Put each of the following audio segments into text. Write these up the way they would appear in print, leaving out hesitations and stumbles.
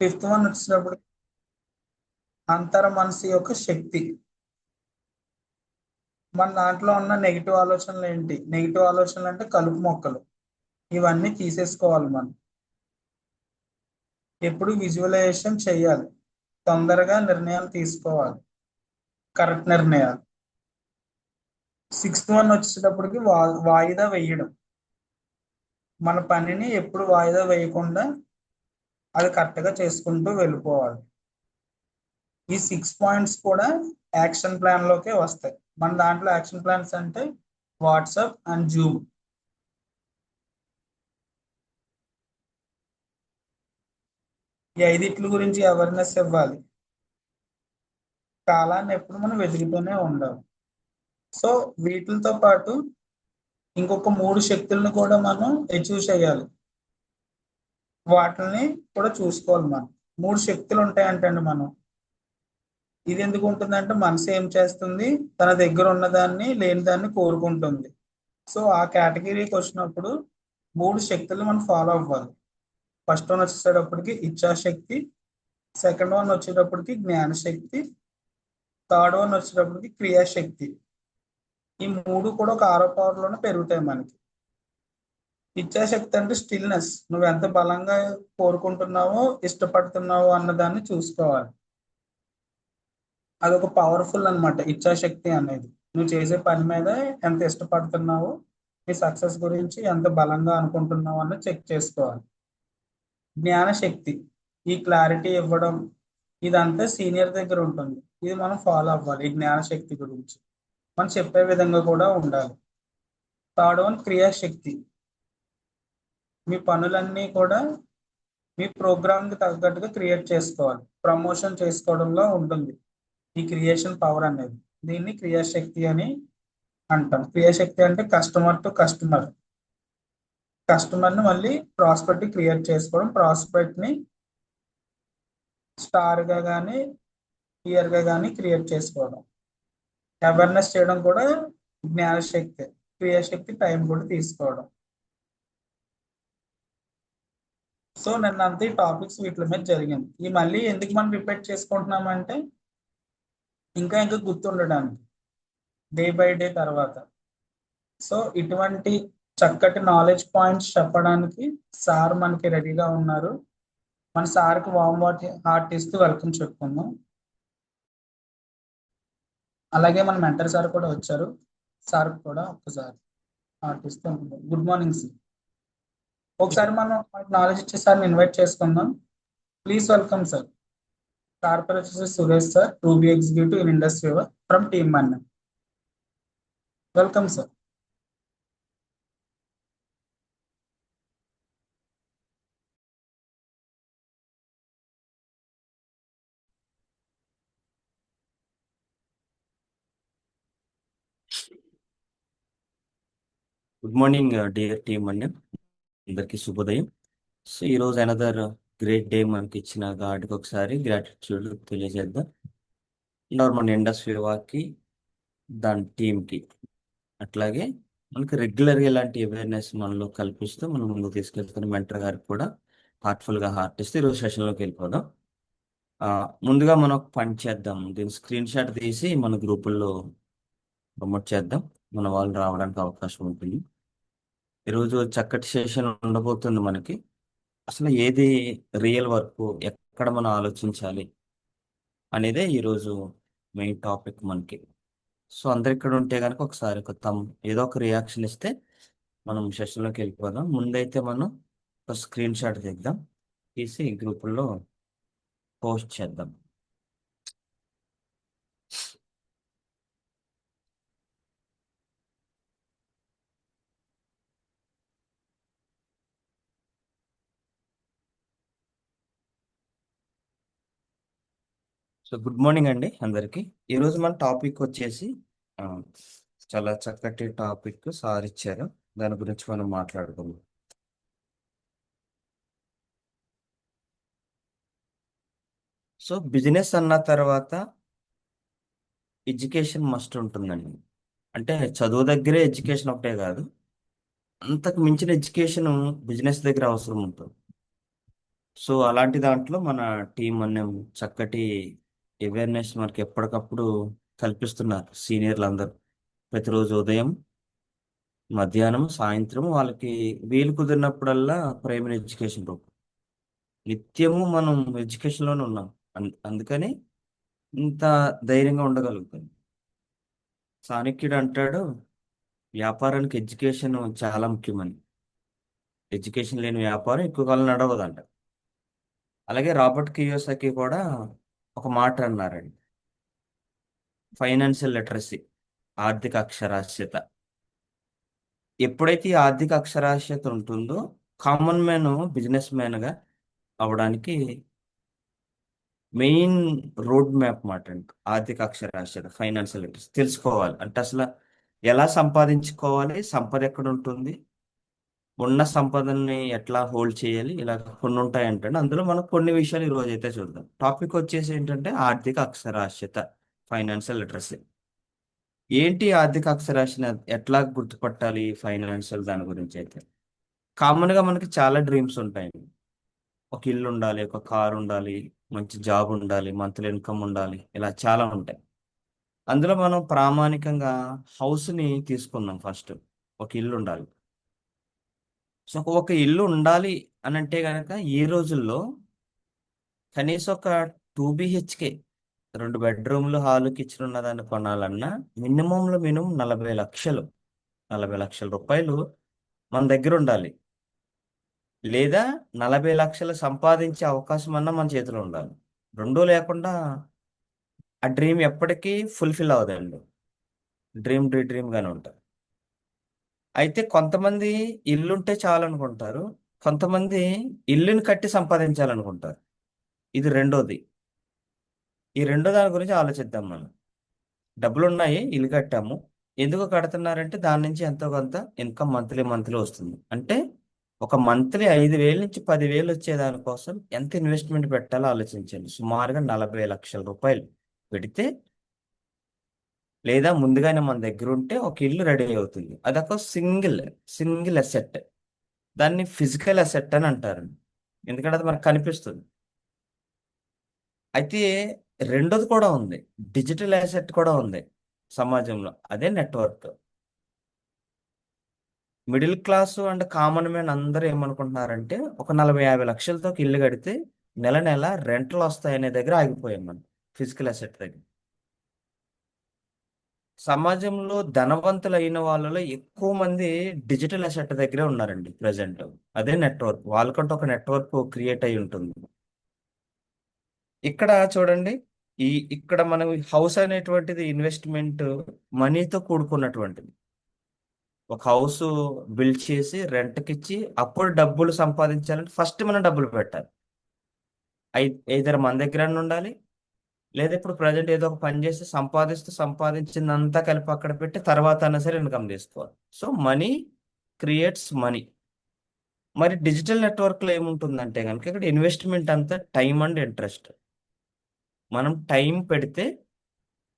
Fifth one వచ్చినప్పుడు అంతర మనసు యొక్క శక్తి. మన దాంట్లో ఉన్న నెగిటివ్ ఆలోచనలు ఏంటి? నెగిటివ్ ఆలోచనలు అంటే కలుపు మొక్కలు. ఇవన్నీ తీసేసుకోవాలి మనం. ఎప్పుడు విజువలైజేషన్ చేయాలి, తొందరగా నిర్ణయాలు తీసుకోవాలి, కరెక్ట్ నిర్ణయాలు. సిక్స్త్ వన్ వచ్చేటప్పటికి వాయిదా వేయడం. మన పనిని ఎప్పుడు వాయిదా వేయకుండా అది కరెక్ట్గా చేసుకుంటూ వెళ్ళిపోవాలి. ఈ 6 పాయింట్స్ కూడా యాక్షన్ ప్లాన్ లోకే వస్తాయి. మన దాంట్లో యాక్షన్ ప్లాన్స్ అంటే వాట్సాప్ అండ్ జూమ్. ఈ ఐదింటి గురించి అవేర్నెస్ ఇవ్వాలి. కాలాన్ని ఎప్పుడు మనం వెతుకుతూనే ఉండాలి. సో వీటితో పాటు ఇంకొక 3 శక్తులను కూడా మనం అచీవ్ చేయాలి. వాటిని కూడా చూసుకోవాలి. మనం 3 శక్తులు ఉంటాయంటండి. మనం ఇది ఎందుకు ఉంటుందంటే మనసు ఏం చేస్తుంది, తన దగ్గర ఉన్నదాన్ని లేని దాన్ని కోరుకుంటుంది. సో ఆ కేటగిరీకి వచ్చినప్పుడు 3 శక్తులు మనం ఫాలో అవ్వాలి. ఫస్ట్ వన్ వచ్చేటప్పటికి ఇచ్ఛాశక్తి, సెకండ్ వన్ వచ్చేటప్పటికి జ్ఞానశక్తి, థర్డ్ వన్ వచ్చేటప్పటికి క్రియాశక్తి. ఈ 3 కూడా ఒక 6వ పవర్లోనే పెరుగుతాయి మనకి. ఇచ్ఛాశక్తి అంటే స్టిల్నెస్. నువ్వు ఎంత బలంగా కోరుకుంటున్నావో ఇష్టపడుతున్నావో అన్నదాన్ని చూసుకోవాలి. అదొక పవర్ఫుల్ అన్నమాట ఇచ్ఛాశక్తి అనేది. నువ్వు చేసే పని మీద ఎంత ఇష్టపడుతున్నావో, నీ సక్సెస్ గురించి ఎంత బలంగా అనుకుంటున్నావు అన్నది చెక్ చేసుకోవాలి. జ్ఞానశక్తి, ఈ క్లారిటీ ఇవ్వడం, ఇదంతా సీనియర్ దగ్గర ఉంటుంది. ఇది మనం ఫాలో అవ్వాలి. ఈ జ్ఞానశక్తి గురించి మనం చెప్పే విధంగా కూడా ఉండాలి. థర్డ్ వన్ క్రియాశక్తి. మీ పనులన్నీ కూడా మీ ప్రోగ్రామ్కి తగ్గట్టుగా క్రియేట్ చేసుకోవాలి. ప్రమోషన్ చేసుకోవడంలో ఉంటుంది ఈ క్రియేషన్ పవర్ అనేది. దీన్ని క్రియాశక్తి అని అంటాం. క్రియాశక్తి అంటే కస్టమర్ టు కస్టమర్. కస్టమర్ని మళ్ళీ ప్రాస్పెక్ట్ క్రియేట్ చేసుకోవడం, ప్రాస్పెక్ట్ని స్టార్గా కానీ ఇయర్గా కానీ క్రియేట్ చేసుకోవడం. అవేర్నెస్ చేయడం కూడా జ్ఞానశక్తి. క్రియాశక్తి టైం కూడా తీసుకోవడం. సో నిన్నంతా ఈ టాపిక్స్ వీటి మీద జరిగింది. ఈ మళ్ళీ ఎందుకు మనం రిపీట్ చేసుకుంటున్నామంటే ఇంకా ఇంకా గుర్తుండడానికి డే బై డే తర్వాత. సో ఇటువంటి చక్కటి నాలెడ్జ్ పాయింట్స్ చెప్పడానికి సార్ మనకి రెడీగా ఉన్నారు. మన సార్కి వామ్ హార్ట్ ఇస్తూ వెల్కమ్ చెప్పుకుందాం. అలాగే మన మెంటర్ సార్ కూడా వచ్చారు. సార్ కూడా ఒక్కసారి హార్ట్ ఇస్తూ గుడ్ మార్నింగ్ సార్. ఒకసారి మనం నాలెడ్జ్ ఇచ్చే సార్ని ఇన్వైట్ చేసుకుందాం. Please welcome sir. సార్ పేరు వచ్చేసి Suresh sir, ruby executive in industry from team మన్న. Welcome sir. Good morning dear team అండి, అందరికీ శుభోదయం. సో ఈరోజు అనదర్ గ్రేట్ డే మనకి ఇచ్చిన గాడ్కి ఒకసారి గ్రాటిట్యూడ్ తెలియజేద్దాం. మన ఇండస్ట్రీ వాకి దాని టీంకి అట్లాగే మనకి రెగ్యులర్గా ఇలాంటి అవేర్నెస్ మనలో కల్పిస్తూ మనం ముందుకు తీసుకెళ్తున్న మెంటర్ గారికి కూడా హార్ట్ఫుల్గా హార్ట్ ఇస్తే ఈరోజు సెషన్లోకి వెళ్ళిపోదాం. ముందుగా మనం ఒక పని చేద్దాం. దీని స్క్రీన్ షాట్ తీసి మన గ్రూపుల్లో ప్రమోట్ చేద్దాం. మన వాళ్ళు రావడానికి అవకాశం ఉంటుంది. ఈరోజు చక్కటి సెషన్ ఉండబోతుంది మనకి. అసలు ఏది రియల్ వర్క్, ఎక్కడ మనం ఆలోచించాలి అనేదే ఈరోజు మెయిన్ టాపిక్ మనకి. సో అందరు ఇక్కడ ఉంటే కనుక ఒకసారి ఏదో ఒక రియాక్షన్ ఇస్తే మనం సెషన్లోకి వెళ్ళిపోదాం. ముందైతే మనం ఒక స్క్రీన్ షాట్ తీద్దాం, తీసి గ్రూపుల్లో పోస్ట్ చేద్దాం. సో గుడ్ మార్నింగ్ అండి అందరికీ. ఈరోజు మన టాపిక్ వచ్చేసి ఆ, చాలా చక్కటి టాపిక్ సార్ ఇచ్చారు. దాని గురించి మనం మాట్లాడుకుందాం. సో బిజినెస్ అన్న తర్వాత ఎడ్యుకేషన్ మస్ట్ ఉంటుందండి. అంటే చదువు దగ్గరే ఎడ్యుకేషన్ ఒకటే కాదు, అంతకు మించిన ఎడ్యుకేషన్ బిజినెస్ దగ్గర అవసరం ఉంటుంది. సో అలాంటి దాంట్లో మన టీం అనే చక్కటి అవేర్నెస్ మనకి ఎప్పటికప్పుడు కల్పిస్తున్నారు సీనియర్లు అందరూ. ప్రతిరోజు ఉదయం, మధ్యాహ్నం, సాయంత్రం వాళ్ళకి వీలు కుదిరినప్పుడల్లా ప్రైమరీ ఎడ్యుకేషన్ రూపం నిత్యము మనం ఎడ్యుకేషన్లోనే ఉన్నాం. అందుకని ఇంత ధైర్యంగా ఉండగలుగుతాం. చాణక్యుడు అంటాడు, వ్యాపారానికి ఎడ్యుకేషన్ చాలా ముఖ్యమని. ఎడ్యుకేషన్ లేని వ్యాపారం ఎక్కువ కాలం నడవదంట. అలాగే రాబర్ట్ కియోసాకి కూడా ఒక మాట అన్నారండి, ఫైనాన్షియల్ లిటరసీ, ఆర్థిక అక్షరాస్యత. ఎప్పుడైతే ఈ ఆర్థిక అక్షరాస్యత ఉంటుందో కామన్ మ్యాన్ బిజినెస్ మ్యాన్గా అవడానికి మెయిన్ రోడ్ మ్యాప్ మాట అండి. ఆర్థిక అక్షరాస్యత, ఫైనాన్షియల్ లిటరసీ తెలుసుకోవాలి అంటే అసలు ఎలా సంపాదించుకోవాలి, సంపద ఎక్కడ ఉంటుంది, ఉన్న సంపదని ఎట్లా హోల్డ్ చేయాలి, ఇలా కొన్ని ఉంటాయంటే అందులో మనం కొన్ని విషయాలు ఈ రోజు అయితే చూద్దాం. టాపిక్ వచ్చేసి ఏంటంటే ఆర్థిక అక్షరాస్యత, ఫైనాన్షియల్ లిటరసీ. ఏంటి ఆర్థిక అక్షరాస్యత, ఎట్లా గుర్తుపట్టాలి ఫైనాన్షియల్ దాని గురించి అయితే కామన్గా మనకి చాలా డ్రీమ్స్ ఉంటాయి. ఒక ఇల్లు ఉండాలి, ఒక కారు ఉండాలి, మంచి జాబ్ ఉండాలి, మంత్లీ ఇన్కమ్ ఉండాలి, ఇలా చాలా ఉంటాయి. అందులో మనం ప్రామాణికంగా హౌస్ని తీసుకుందాం ఫస్ట్. ఒక ఇల్లు ఉండాలి. సో ఒక ఇల్లు ఉండాలి అని అంటే కనుక ఈ రోజుల్లో కనీసం ఒక 2 BHK, 2 బెడ్రూమ్లు, హాలు, కిచెన్ ఉన్నదాన్ని కొనాలన్నా మినిమంలో మినిమం 40 లక్షలు, 40 లక్షల రూపాయలు మన దగ్గర ఉండాలి. లేదా 40 లక్షలు సంపాదించే అవకాశం అన్నా మన చేతిలో ఉండాలి. రెండూ లేకుండా ఆ డ్రీమ్ ఎప్పటికీ ఫుల్ఫిల్ అవ్వదండి. డ్రీమ్ గానే ఉంటుంది. అయితే కొంతమంది ఇల్లుంటే చాలు అనుకుంటారు, కొంతమంది ఇల్లుని కట్టి సంపాదించాలనుకుంటారు. ఇది రెండోది. ఈ రెండో దాని గురించి ఆలోచిద్దాం మనం. డబ్బులు ఉన్నాయి, ఇల్లు కట్టాము, ఎందుకు కడుతున్నారంటే దాని నుంచి ఎంతో కొంత ఇన్కమ్ మంత్లీ వస్తుంది. అంటే ఒక మంత్లీ 5,000 నుంచి 10,000 వచ్చే దానికోసం ఎంత ఇన్వెస్ట్మెంట్ పెట్టాలో ఆలోచించండి. సుమారుగా 40 లక్షల రూపాయలు పెడితే, లేదా ముందుగానే మన దగ్గర ఉంటే ఒక ఇల్లు రెడీ అవుతుంది. అదొక సింగిల్ అసెట్. దాన్ని ఫిజికల్ అసెట్ అని అంటారు, ఎందుకంటే అది మనకు కనిపిస్తుంది. అయితే రెండోది కూడా ఉంది, డిజిటల్ అసెట్ కూడా ఉంది సమాజంలో, అదే network. Middle class and common man అందరూ ఏమనుకుంటున్నారంటే ఒక 40-50 లక్షలతో ఒక ఇల్లు కడితే నెల నెల రెంట్లు వస్తాయనే దగ్గర ఆగిపోయాం మనం, ఫిజికల్ అసెట్ దగ్గర. సమాజంలో ధనవంతులు అయిన వాళ్ళలో ఎక్కువ మంది డిజిటల్ అసెట్ దగ్గరే ఉన్నారండి ప్రజెంట్. అదే నెట్వర్క్, వాళ్ళకంటే ఒక నెట్వర్క్ క్రియేట్ అయి ఉంటుంది. ఇక్కడ చూడండి, ఇక్కడ మనం హౌస్ అనేటువంటిది ఇన్వెస్ట్మెంట్, మనీతో కూడుకున్నటువంటిది. ఒక హౌస్ బిల్డ్ చేసి రెంట్కి ఇచ్చి అప్పుడు డబ్బులు సంపాదించాలంటే ఫస్ట్ మనం డబ్బులు పెట్టాలి. ఐదర్ మన దగ్గర ఉండాలి, లేదా ఇప్పుడు ప్రజెంట్ ఏదో ఒక పని చేసి సంపాదించిందంతా కలిపి అక్కడ పెట్టి తర్వాత అయినా సరే ఇన్కమ్ తీసుకోవాలి. So money creates money. మరి డిజిటల్ నెట్వర్క్లో ఏముంటుందంటే కనుక ఇక్కడ ఇన్వెస్ట్మెంట్ అంతా టైం అండ్ ఇంట్రెస్ట్. మనం టైం పెడితే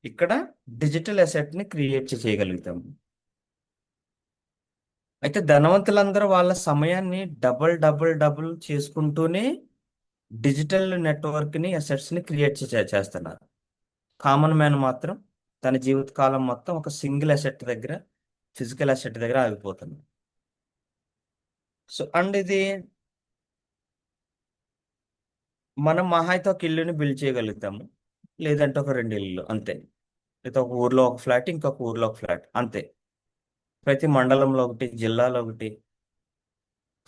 ఇక్కడ డిజిటల్ అసెట్ని క్రియేట్ చేయగలుగుతాం. అయితే ధనవంతులందరూ వాళ్ళ సమయాన్ని డబుల్ చేసుకుంటూనే డిజిటల్ నెట్వర్క్ని, అసెట్స్ని క్రియేట్ చేస్తున్నారు. కామన్ మ్యాన్ మాత్రం తన జీవితకాలం మొత్తం ఒక సింగిల్ అసెట్ దగ్గర, ఫిజికల్ అసెట్ దగ్గర ఆగిపోతుంది. సో అండ్ ఇది మనం మహా అయితే ఒక ఇల్లుని బిల్డ్ చేయగలుగుతాము, లేదంటే ఒక 2 ఇల్లు అంతే. లేదా ఒక ఊర్లో ఒక ఫ్లాట్, ఇంకొక ఊర్లో ఒక ఫ్లాట్ అంతే. ప్రతి మండలంలో ఒకటి, జిల్లాలో ఒకటి,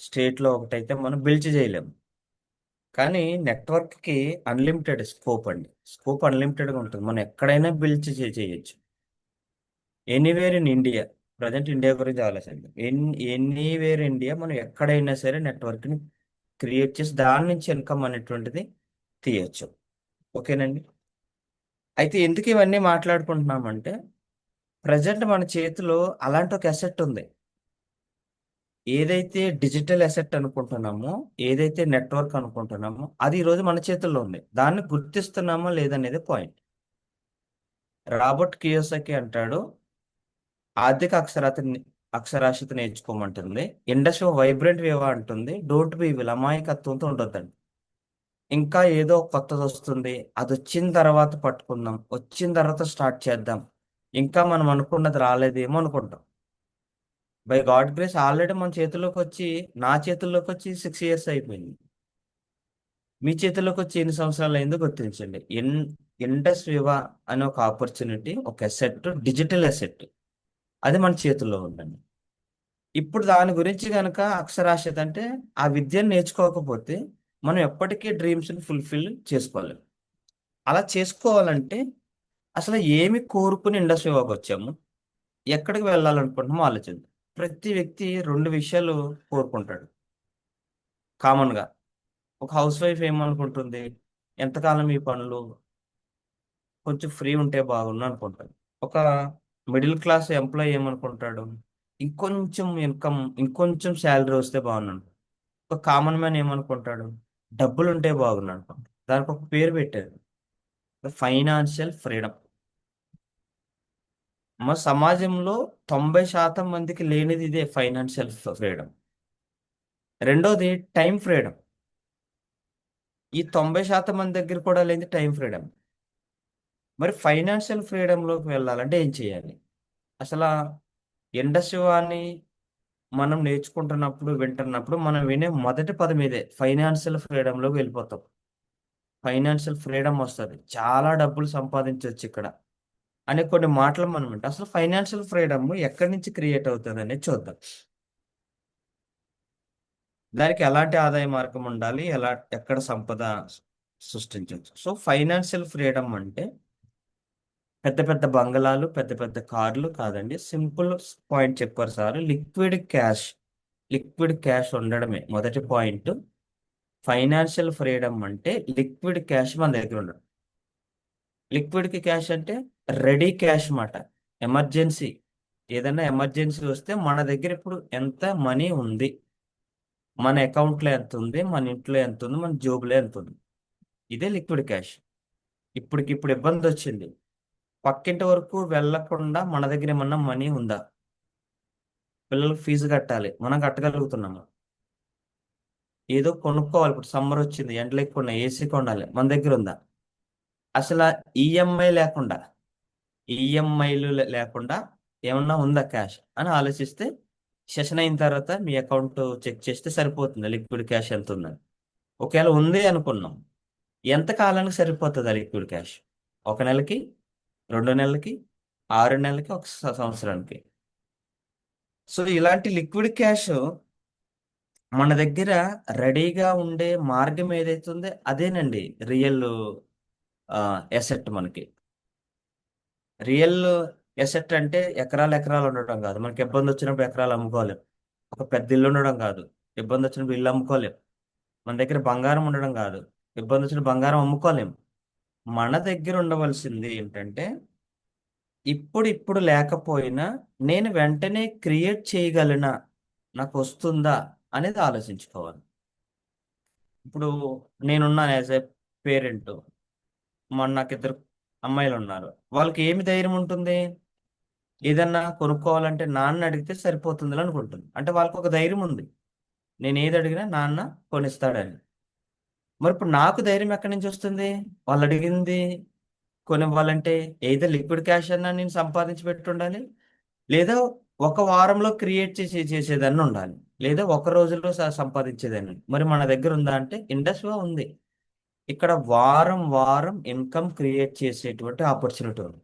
స్టేట్లో ఒకటి అయితే మనం బిల్డ్ చేయలేము. కానీ నెట్వర్క్కి అన్లిమిటెడ్ స్కోప్ అండి. స్కోప్ అన్లిమిటెడ్గా ఉంటుంది, మనం ఎక్కడైనా బిల్డ్ చేయొచ్చు. Anywhere in India, present India గురించి ఆలోచిద్దాం. ఎనీవేర్ ఇండియా మనం ఎక్కడైనా సరే నెట్వర్క్ని క్రియేట్ చేసి దాని నుంచి ఇన్కమ్ అనేటువంటిది తీయచ్చు. ఓకేనండి. అయితే ఎందుకు ఇవన్నీ మాట్లాడుకుంటున్నామంటే ప్రజెంట్ మన చేతిలో అలాంటి ఒక అసెట్ ఉంది. ఏదైతే డిజిటల్ అసెట్ అనుకుంటున్నామో, ఏదైతే నెట్వర్క్ అనుకుంటున్నామో అది ఈరోజు మన చేతుల్లో ఉంది. దాన్ని గుర్తిస్తున్నామా లేదనేది పాయింట్. రాబర్ట్ కియోసాకి అంటాడు, ఆర్థిక అక్షరాస్యత నేర్చుకోమంటుంది, ఇండస్ట్రీ వైబ్రెంట్ వేవా అంటుంది, డోంట్ బి విల్, అమాయకత్వంతో ఉండొద్దండి. ఇంకా ఏదో కొత్తది వస్తుంది, అది వచ్చిన తర్వాత పట్టుకుందాం, వచ్చిన తర్వాత స్టార్ట్ చేద్దాం, ఇంకా మనం అనుకున్నది రాలేదేమో అనుకుంటాం. బై గాడ్ గ్రేస్ ఆల్రెడీ మన చేతిలోకి వచ్చి, నా చేతుల్లోకి వచ్చి 6 years అయిపోయింది. మీ చేతిలోకి వచ్చి ఎన్ని సంవత్సరాలు అయిందో గుర్తించండి. ఇండస్ వివా అనే ఒక ఆపర్చునిటీ, ఒక అసెట్, డిజిటల్ అసెట్, అది మన చేతుల్లో ఉందండి. ఇప్పుడు దాని గురించి కనుక అక్షరాస్యత అంటే ఆ విద్యను నేర్చుకోకపోతే మనం ఎప్పటికీ డ్రీమ్స్ని ఫుల్ఫిల్ చేసుకోలేం. అలా చేసుకోవాలంటే అసలు ఏమి కోరుకుని ఇండస్ట్రీలోకి వచ్చాము, ఎక్కడికి వెళ్ళాలనుకుంటున్నామో ఆలోచిద్దాం. ప్రతి వ్యక్తి 2 విషయాలు కోరుకుంటాడు కామన్గా. ఒక హౌస్ వైఫ్ ఏమనుకుంటుంది, ఎంతకాలం ఈ పనులు, కొంచెం ఫ్రీ ఉంటే బాగుండు అనుకుంటాడు. ఒక మిడిల్ క్లాస్ ఎంప్లాయీ ఏమనుకుంటాడు, ఇంకొంచెం ఇన్కమ్, ఇంకొంచెం శాలరీ వస్తే బాగున్నాను. ఒక కామన్ మ్యాన్ ఏమనుకుంటాడు, డబ్బులు ఉంటే బాగున్నాను అనుకుంటాడు. దానికి ఒక పేరు పెట్టారు, ఫైనాన్షియల్ ఫ్రీడమ్. మా సమాజంలో 90% మందికి లేనిది ఇదే, ఫైనాన్షియల్ ఫ్రీడమ్. రెండోది టైం ఫ్రీడమ్. ఈ 90% మంది దగ్గర కూడా లేనిది టైం ఫ్రీడమ్. మరి ఫైనాన్షియల్ ఫ్రీడమ్లోకి వెళ్ళాలంటే ఏం చేయాలి? అసలు ఇండస్ట్రీ అని మనం నేర్చుకుంటున్నప్పుడు, వింటున్నప్పుడు మనం వినే మొదటి పదం ఇదే, ఫైనాన్షియల్ ఫ్రీడమ్లోకి వెళ్ళిపోతాం. ఫైనాన్షియల్ ఫ్రీడమ్ వస్తుంది, చాలా డబ్బులు సంపాదించవచ్చు ఇక్కడ అనే కొన్ని మాటలు మనం వింటాం. అసలు ఫైనాన్షియల్ ఫ్రీడమ్ ఎక్కడి నుంచి క్రియేట్ అవుతుంది అనేది చూద్దాం. దానికి ఎలాంటి ఆదాయ మార్గం ఉండాలి, ఎక్కడ సంపద సృష్టించవచ్చు. సో ఫైనాన్షియల్ ఫ్రీడమ్ అంటే పెద్ద పెద్ద బంగళాలు, పెద్ద పెద్ద కార్లు కాదండి. సింపుల్ పాయింట్ చెప్పారు sir, liquid cash. Liquid cash ఉండడమే మొదటి పాయింట్. ఫైనాన్షియల్ ఫ్రీడమ్ అంటే లిక్విడ్ క్యాష్ మన దగ్గర ఉండడం. లిక్విడ్ క్యాష్ అంటే రెడీ క్యాష్ మాట. ఎమర్జెన్సీ, ఏదైనా ఎమర్జెన్సీ వస్తే మన దగ్గర ఇప్పుడు ఎంత మనీ ఉంది, మన అకౌంట్లో ఎంత ఉంది, మన ఇంట్లో ఎంత ఉంది, మన జోబులో ఎంత ఉంది, ఇదే లిక్విడ్ క్యాష్. ఇప్పటికిప్పుడు ఇబ్బంది వచ్చింది, పక్కింటి వరకు వెళ్ళకుండా మన దగ్గర ఏమన్నా మనీ ఉందా? పిల్లలకు ఫీజు కట్టాలి, మనం కట్టగలుగుతున్నాము. ఏదో కొనుక్కోవాలి, ఇప్పుడు సమ్మర్ వచ్చింది, ఎండలు ఎక్కువ ఉన్నాయి, ఏసీ కొనాలి, మన దగ్గర ఉందా? అసలు ఈఎంఐ లేకుండా, ఈఎంఐలు లేకుండా ఏమన్నా ఉందా క్యాష్ అని ఆలోచిస్తే, సెషన్ అయిన తర్వాత మీ అకౌంట్ చెక్ చేస్తే సరిపోతుంది లిక్విడ్ క్యాష్ ఎంత ఉందని. ఒకవేళ ఉంది అనుకున్నాం, ఎంత కాలానికి సరిపోతుంది ఆ లిక్విడ్ క్యాష్? 1 నెలకి, 2 నెలలకి, 6 నెలలకి, ఒక సంవత్సరానికి. సో ఇలాంటి లిక్విడ్ క్యాష్ మన దగ్గర రెడీగా ఉండే మార్గం ఏదైతే ఉందో అదేనండి రియల్ ఎసెట్. మనకి రియల్ ఎసెట్ అంటే ఎకరాలు ఎకరాలు ఉండడం కాదు. మనకి ఇబ్బంది వచ్చినప్పుడు ఎకరాలు అమ్ముకోలేం. ఒక పెద్ద ఇల్లు ఉండడం కాదు, ఇబ్బంది వచ్చినప్పుడు ఇల్లు అమ్ముకోలేం. మన దగ్గర బంగారం ఉండడం కాదు, ఇబ్బంది వచ్చిన బంగారం అమ్ముకోలేం. మన దగ్గర ఉండవలసింది ఏంటంటే, ఇప్పుడు లేకపోయినా నేను వెంటనే క్రియేట్ చేయగలనా, నాకు వస్తుందా అనేది ఆలోచించుకోవాలి. ఇప్పుడు నేనున్నాను యాజ్ ఏ పేరెంట్, నాకు 2 అమ్మాయిలు ఉన్నారు. వాళ్ళకి ఏమి ధైర్యం ఉంటుంది, ఏదన్నా కొనుక్కోవాలంటే నాన్న అడిగితే సరిపోతుంది అనుకుంటుంది. అంటే వాళ్ళకి ఒక ధైర్యం ఉంది, నేను ఏది అడిగినా నాన్న కొనిస్తాడని. మరి ఇప్పుడు నాకు ధైర్యం ఎక్కడి నుంచి వస్తుంది? వాళ్ళు అడిగింది కొనివ్వాలంటే ఏదో లిక్విడ్ క్యాష్ అన్నా నేను సంపాదించి పెట్టి ఉండాలి, లేదా ఒక వారంలో క్రియేట్ చేసేదాన్ని ఉండాలి, లేదా ఒక రోజులో సంపాదించేదాన్ని. మరి మన దగ్గర ఉందా అంటే ఇండస్ట్రీలో ఉంది. ఇక్కడ వారం వారం ఇన్కమ్ క్రియేట్ చేసేటువంటి ఆపర్చునిటీ ఉంది.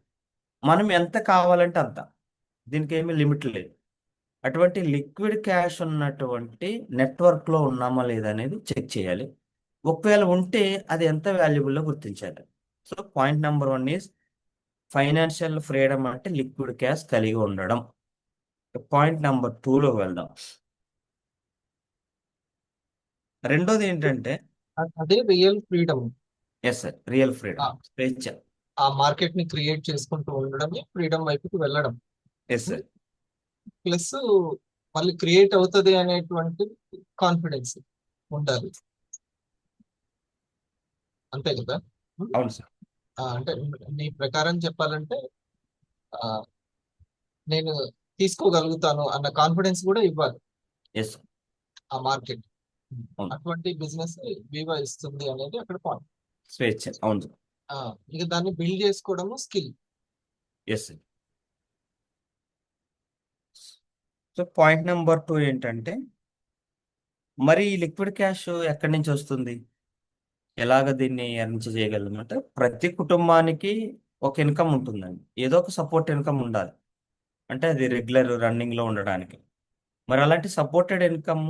మనం ఎంత కావాలంటే అంత, దీనికి ఏమీ లిమిట్ లేదు. అటువంటి లిక్విడ్ క్యాష్ ఉన్నటువంటి నెట్వర్క్లో ఉన్నామా లేదా అనేది చెక్ చేయాలి. ఒకవేళ ఉంటే అది ఎంత వాల్యుబుల్లో గుర్తించాలి. So point number 1 is financial freedom అంటే లిక్విడ్ క్యాష్ కలిగి ఉండడం. పాయింట్ నెంబర్ 2లో వెళ్దాం. రెండోది ఏంటంటే, అదే real freedom. Yes sir, real freedom, స్వేచ్ఛ. ఆ మార్కెట్ ని క్రియేట్ చేసుకుంటూ ఉండడమే ఫ్రీడమ్ వైపుకి వెళ్ళడం. Yes sir. ప్లస్ మళ్ళీ క్రియేట్ అవుతుంది అనేటువంటి కాన్ఫిడెన్స్ ఉండాలి, అంతే కదా? అవును సార్. అంటే నీ ప్రకారం చెప్పాలంటే ఆ, నేను తీసుకోగలుగుతాను అన్న కాన్ఫిడెన్స్ కూడా ఇవ్వాలి ఎస్. ఆ మార్కెట్. అవును. అటువంటి బిజినెస్ వివో ఇస్తుంది అనేది అక్కడ పాయింట్. స్వేచ్ఛ. అవును. ఇక దాన్ని బిల్డ్ చేసుకోవడము skill. Yes. So point number 2 ఏంటంటే, మరి ఈ లిక్విడ్ క్యాష్ ఎక్కడి నుంచి వస్తుంది? ఎలాగ దీన్ని ఎర్న్ చేయగలం అంటే, ప్రతి కుటుంబానికి ఒక ఇన్కమ్ ఉంటుందండి. ఏదో ఒక సపోర్ట్ ఇన్కమ్ ఉండాలి. అంటే అది రెగ్యులర్ రన్నింగ్ లో ఉండడానికి. మరి అలాంటి సపోర్టెడ్ ఇన్కమ్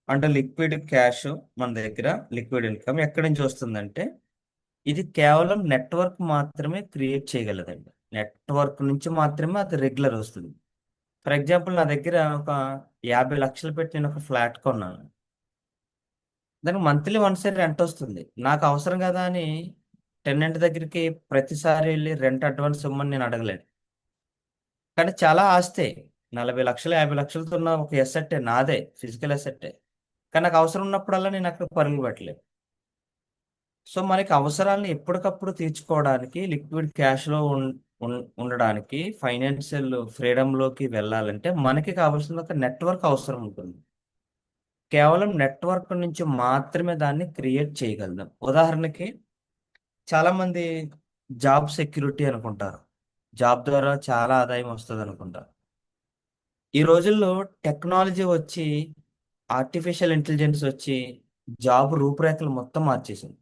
అంటే లిక్విడ్ క్యాష్ మన దగ్గర లిక్విడ్ ఇన్కమ్ ఎక్కడి నుంచి వస్తుందంటే, ఇది కేవలం నెట్వర్క్ మాత్రమే క్రియేట్ చేయగలదండి. నెట్వర్క్ నుంచి మాత్రమే అది రెగ్యులర్ వస్తుంది. ఫర్ ఎగ్జాంపుల్ నా దగ్గర ఒక 50 లక్షలు పెట్టి నేను ఒక ఫ్లాట్ కొన్నాను. దానికి మంత్లీ వన్స్ రెంట్ వస్తుంది. నాకు అవసరం కదా అని టెనెంట్ దగ్గరికి ప్రతిసారి వెళ్ళి రెంట్ అడ్వాన్స్ ఇవ్వమని నేను అడగలేను. కానీ చాలా ఆస్తే 40 లక్షలు 50 లక్షలతో ఉన్న ఒక ఎసెట్ నాదే, ఫిజికల్ ఎసెట్. కానీ నాకు అవసరం ఉన్నప్పుడల్లా నేను అక్కడ పరుగులు పెట్టలేదు. సో మనకి అవసరాలను ఎప్పటికప్పుడు తీర్చుకోవడానికి లిక్విడ్ క్యాష్లో ఉండడానికి ఫైనాన్షియల్ ఫ్రీడమ్లోకి వెళ్ళాలంటే మనకి కావాల్సిన ఒక నెట్వర్క్ అవసరం ఉంటుంది. కేవలం నెట్వర్క్ నుంచి మాత్రమే దాన్ని క్రియేట్ చేయగలం. ఉదాహరణకి చాలామంది జాబ్ సెక్యూరిటీ అనుకుంటారు. జాబ్ ద్వారా చాలా ఆదాయం వస్తుంది అనుకుంటారు. ఈ రోజుల్లో టెక్నాలజీ వచ్చి, ఆర్టిఫిషియల్ ఇంటెలిజెన్స్ వచ్చి జాబ్ రూపురేఖలు మొత్తం మార్చేసింది.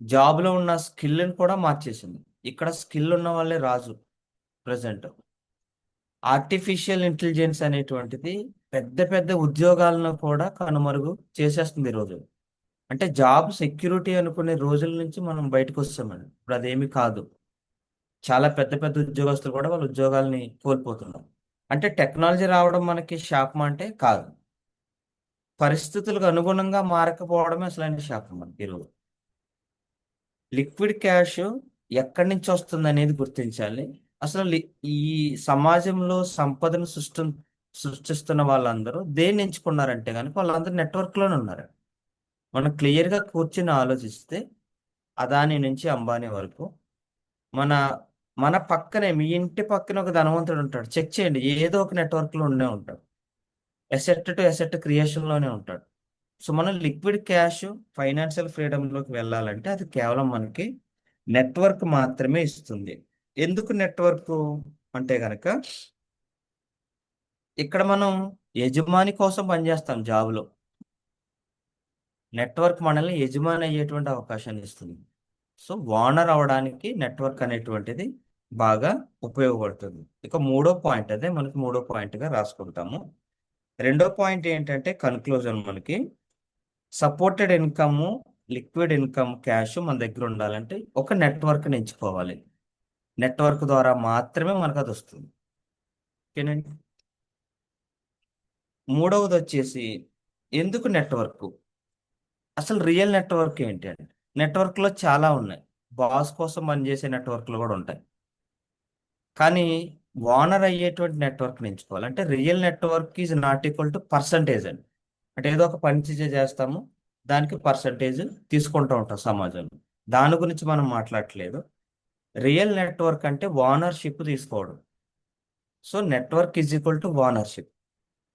జాబ్లో ఉన్న స్కిల్ని కూడా మార్చేసింది. ఇక్కడ స్కిల్ ఉన్న వాళ్ళే రాజు ప్రజెంట్. ఆర్టిఫిషియల్ ఇంటెలిజెన్స్ అనేటువంటిది పెద్ద పెద్ద ఉద్యోగాలను కూడా కనుమరుగు చేసేస్తుంది ఈరోజు. అంటే జాబ్ సెక్యూరిటీ అనుకునే రోజుల నుంచి మనం బయటకు వస్తామండి. ఇప్పుడు అదేమి కాదు. చాలా పెద్ద పెద్ద ఉద్యోగస్తులు కూడా వాళ్ళ ఉద్యోగాల్ని కోల్పోతున్నారు. అంటే టెక్నాలజీ రావడం మనకి శాపం అంటే కాదు. పరిస్థితులకు అనుగుణంగా మారకపోవడమే అసలైన శాపం మనకి ఈరోజు. లిక్విడ్ క్యాష్ ఎక్కడి నుంచి వస్తుంది అనేది గుర్తించాలి. అసలు ఈ సమాజంలో సంపదను సృష్టిస్తున్న వాళ్ళందరూ దేన్ని ఎంచుకున్నారంటే కనుక వాళ్ళందరూ నెట్వర్క్లోనే ఉన్నారు. మనం క్లియర్గా కూర్చుని ఆలోచిస్తే అదాని నుంచి అంబానీ వరకు మన మన పక్కనే, మీ ఇంటి పక్కన ఒక ధనవంతుడు ఉంటాడు. చెక్ చేయండి, ఏదో ఒక నెట్వర్క్లో ఉండే ఉంటాడు. ఎసెట్ టు ఎసెట్ క్రియేషన్లోనే ఉంటాడు. సో మనం లిక్విడ్ క్యాష్ ఫైనాన్షియల్ ఫ్రీడమ్లోకి వెళ్ళాలంటే అది కేవలం మనకి నెట్వర్క్ మాత్రమే ఇస్తుంది. ఎందుకు నెట్వర్క్ అంటే కనుక, ఇక్కడ మనం యజమాని కోసం పనిచేస్తాం జాబ్లో. నెట్వర్క్ మనల్ని యజమాని అయ్యేటువంటి అవకాశాన్ని ఇస్తుంది. సో ఓనర్ అవడానికి నెట్వర్క్ అనేటువంటిది బాగా ఉపయోగపడుతుంది. ఇక మూడో పాయింట్, అదే మనకి మూడో పాయింట్గా రాసుకుంటాము. రెండో పాయింట్ ఏంటంటే కన్క్లూజన్, మనకి supported income, liquid income, cash మన దగ్గర ఉండాలంటే ఒక నెట్వర్క్ని ఎంచుకోవాలి. నెట్వర్క్ ద్వారా మాత్రమే మనకు అది వస్తుంది. ఓకేనండి. మూడవది వచ్చేసి ఎందుకు నెట్వర్క్, అసలు రియల్ నెట్వర్క్ ఏంటి అంటే, నెట్వర్క్లో చాలా ఉన్నాయి. బాస్ కోసం పనిచేసే నెట్వర్క్లు కూడా ఉంటాయి. కానీ ఓనర్ అయ్యేటువంటి నెట్వర్క్ని ఎంచుకోవాలి. అంటే real network is not equal to percentage అండి. అంటే ఏదో ఒక పని చేస్తాము, దానికి పర్సంటేజ్ తీసుకుంటూ ఉంటాం సమాజంలో. దాని గురించి మనం మాట్లాడట్లేదు. రియల్ నెట్వర్క్ అంటే ఓనర్షిప్ తీసుకోవడం. So network is equal to ownership.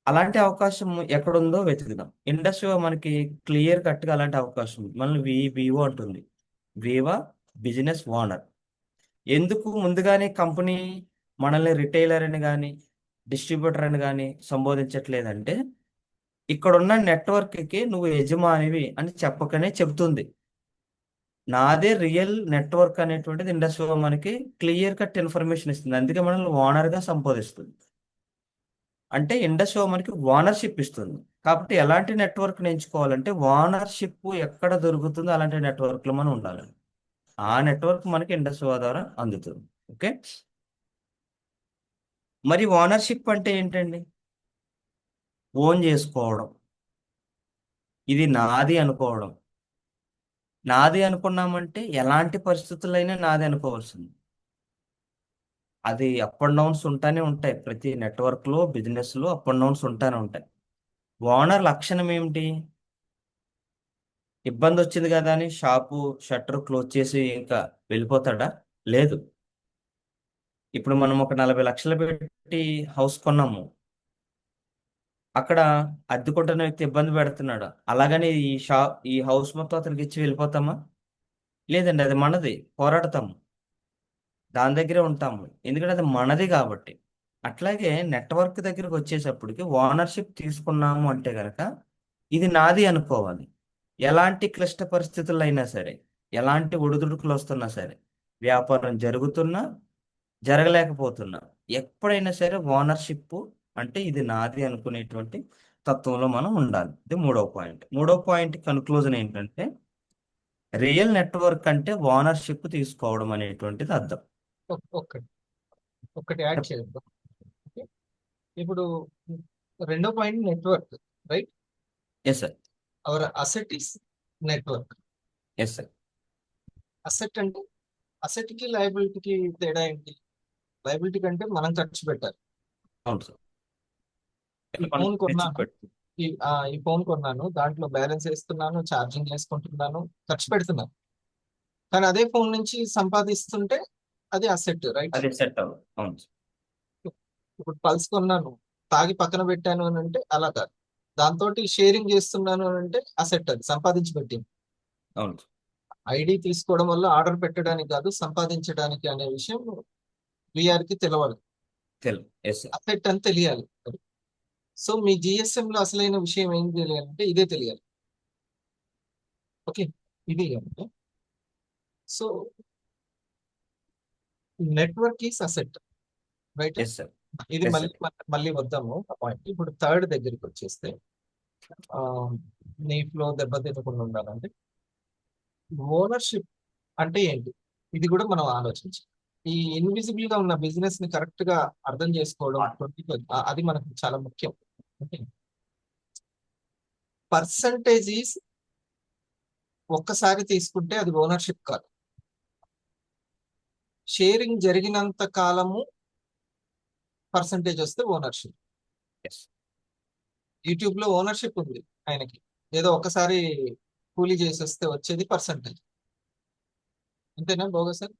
అలాంటి అవకాశం ఎక్కడుందో వెతుకుదాం. ఇండస్ట్రీలో మనకి క్లియర్ కట్గా అలాంటి అవకాశం ఉంది. మనల్ని వివో అంటుంది, వివా బిజినెస్ ఓనర్. ఎందుకు ముందుగానే కంపెనీ మనల్ని రిటైలర్ అని కానీ డిస్ట్రిబ్యూటర్ అని కానీ సంబోధించట్లేదంటే, ఇక్కడున్న నెట్వర్క్కి నువ్వు యజమానివి అని చెప్పకనే చెప్తుంది. నాదే రియల్ నెట్వర్క్ అనేటువంటిది ఇండస్ట్రీలో మనకి క్లియర్ కట్ ఇన్ఫర్మేషన్ ఇస్తుంది. అందుకే మనల్ని ఓనర్గా సంబోధిస్తుంది. అంటే ఇండస్ట్రీలో మనకి ఓనర్షిప్ ఇస్తుంది. కాబట్టి ఎలాంటి నెట్వర్క్ని ఎంచుకోవాలంటే, ఓనర్షిప్ ఎక్కడ దొరుకుతుందో అలాంటి నెట్వర్క్లో మనం ఉండాలి. ఆ నెట్వర్క్ మనకి ఇండస్ట్రీ ద్వారా అందుతుంది. ఓకే. మరి ఓనర్షిప్ అంటే ఏంటండి? ఓన్ చేసుకోవడం, ఇది నాది అనుకోవడం. నాది అనుకున్నామంటే ఎలాంటి పరిస్థితులైనా నాది అనుకోవాల్సింది. అది అప్ అండ్ డౌన్స్ ఉంటానే ఉంటాయి. ప్రతి నెట్వర్క్లో, బిజినెస్లో అప్ అండ్ డౌన్స్ ఉంటానే ఉంటాయి. ఓనర్ లక్షణం ఏమిటి? ఇబ్బంది వచ్చింది కదా అని షాపు షట్టర్ క్లోజ్ చేసి ఇంకా వెళ్ళిపోతాడా? లేదు. ఇప్పుడు మనం ఒక 40 లక్షలు పెట్టి హౌస్ కొన్నాము. అక్కడ అద్దెకుంటున్న వ్యక్తి ఇబ్బంది పెడుతున్నాడు, అలాగని ఈ హౌస్ మొత్తం అతనికి ఇచ్చి వెళ్ళిపోతామా? లేదండి, అది మనది, పోరాడతాము, దాని దగ్గరే ఉంటాము, ఎందుకంటే అది మనది కాబట్టి. అట్లాగే నెట్వర్క్ దగ్గరికి వచ్చేటప్పటికి ఓనర్షిప్ తీసుకున్నాము అంటే గనక ఇది నాది అనుకోవాలి. ఎలాంటి క్లిష్ట పరిస్థితుల్లో అయినా సరే, ఎలాంటి ఒడిదుడుకులు వస్తున్నా సరే, వ్యాపారం జరుగుతున్నా జరగలేకపోతున్నా, ఎప్పుడైనా సరే ఓనర్షిప్ అంటే ఇది నాది అనుకునేటువంటి తత్వంలో మనం ఉండాలి. ఇది మూడో పాయింట్. మూడో పాయింట్ కన్క్లూజన్ ఏంటంటే రియల్ నెట్వర్క్ అంటే ఓనర్షిప్ తీసుకోవడం అనేటువంటిది అర్థం. ఒక్కటి ఒక్కటి యాడ్ చేద్దాం. ఓకే, ఇప్పుడు రెండో point network, right? Yes sir. Our asset is network. Yes sir. Asset అంటే అసెట్కి లయబిలిటీకి తేడా ఏంటి? లయబిలిటీ కంటే మనం ఖర్చు పెట్టాలి. అవును సార్. ఈ ఫోన్ కొన్నాను, ఈ ఫోన్ కొన్నాను, దాంట్లో బ్యాలెన్స్ వేస్తున్నాను, ఛార్జింగ్ చేసుకుంటున్నాను, ఖర్చు పెడుతున్నాను. కానీ అదే ఫోన్ నుంచి సంపాదిస్తుంటే అది అసెట్, రైట్? అది సెట్ అవ్వదు. అవును సార్. ఇప్పుడు పల్స్ కొన్నాను, తాగి పక్కన పెట్టాను అని అంటే అలా కాదు. దాంతో షేరింగ్ చేస్తున్నాను అని అంటే అసెట్, అది సంపాదించి పెట్టింది. అవును సార్. ఐడి తీసుకోవడం వల్ల ఆర్డర్ పెట్టడానికి కాదు, సంపాదించడానికి అనే విషయం కి తెలవాలి. Yes sir. అసెట్ అని తెలియాలి. సో మీ GSM లో అసలైన విషయం ఏం తెలియాలంటే ఇదే తెలియాలి. ఓకే, ఇది అంటే so network is asset, right? Yes sir. ఇది Yes, మళ్ళీ మళ్ళీ వద్దాము ఆ పాయింట్. ఇప్పుడు థర్డ్ దగ్గరికి వచ్చేస్తే ఆ, నీ ఫ్లో దెబ్బతినకుండా ఉండాలంటే ఓనర్షిప్ అంటే ఏంటి, ఇది కూడా మనం ఆలోచించాలి. ఈ ఇన్విజిబుల్ గా ఉన్న బిజినెస్ ని కరెక్ట్ గా అర్థం చేసుకోవడం అది మనకు చాలా ముఖ్యం. ఓకే, పర్సంటేజ్ ఈస్ ఒక్కసారి తీసుకుంటే అది ఓనర్షిప్ కాదు. షేరింగ్ జరిగినంత కాలము పర్సంటేజ్ వస్తే ఓనర్షిప్. ఎస్. యూట్యూబ్ లో ఓనర్షిప్ ఉంది ఆయనకి, ఏదో ఒకసారి కూలీ చేసి వస్తే వచ్చేది పర్సంటేజ్. అంతేనా బాగా సార్?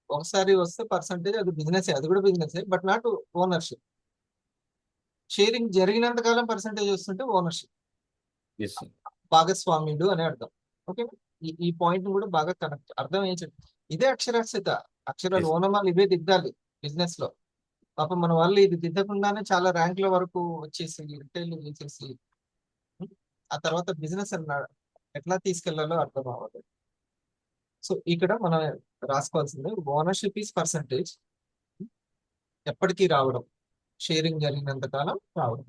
ఒకసారి వస్తే పర్సంటేజ్, అది బిజినెస్, అది కూడా business, but not ownership. Sharing జరిగినంత కాలం పర్సంటేజ్ వస్తుంటే ఓనర్షిప్, ఎస్ సార్. భాగస్వామ్యుడు అని అర్థం. ఓకే, ఈ పాయింట్ కూడా బాగా కనెక్ట్ అర్థం ఏంటంటే ఇదే అక్షరాస్యత. అక్షరాలు Yes. ఓనమాలు ఇవే దిద్దాలి బిజినెస్ లో. పాపం మన వాళ్ళు ఇది దిద్దకుండానే చాలా ర్యాంకుల వరకు వచ్చేసి రిటైల్ చేసేసి ఆ తర్వాత బిజినెస్ ఎట్లా తీసుకెళ్లాలో అర్థం అవ్వదు. సో ఇక్కడ మనం రాసుకోవాల్సింది ఓనర్షిప్ ఈస్ పర్సంటేజ్, ఎప్పటికీ రావడం, షేరింగ్ జరిగినంత కాలం రావడం.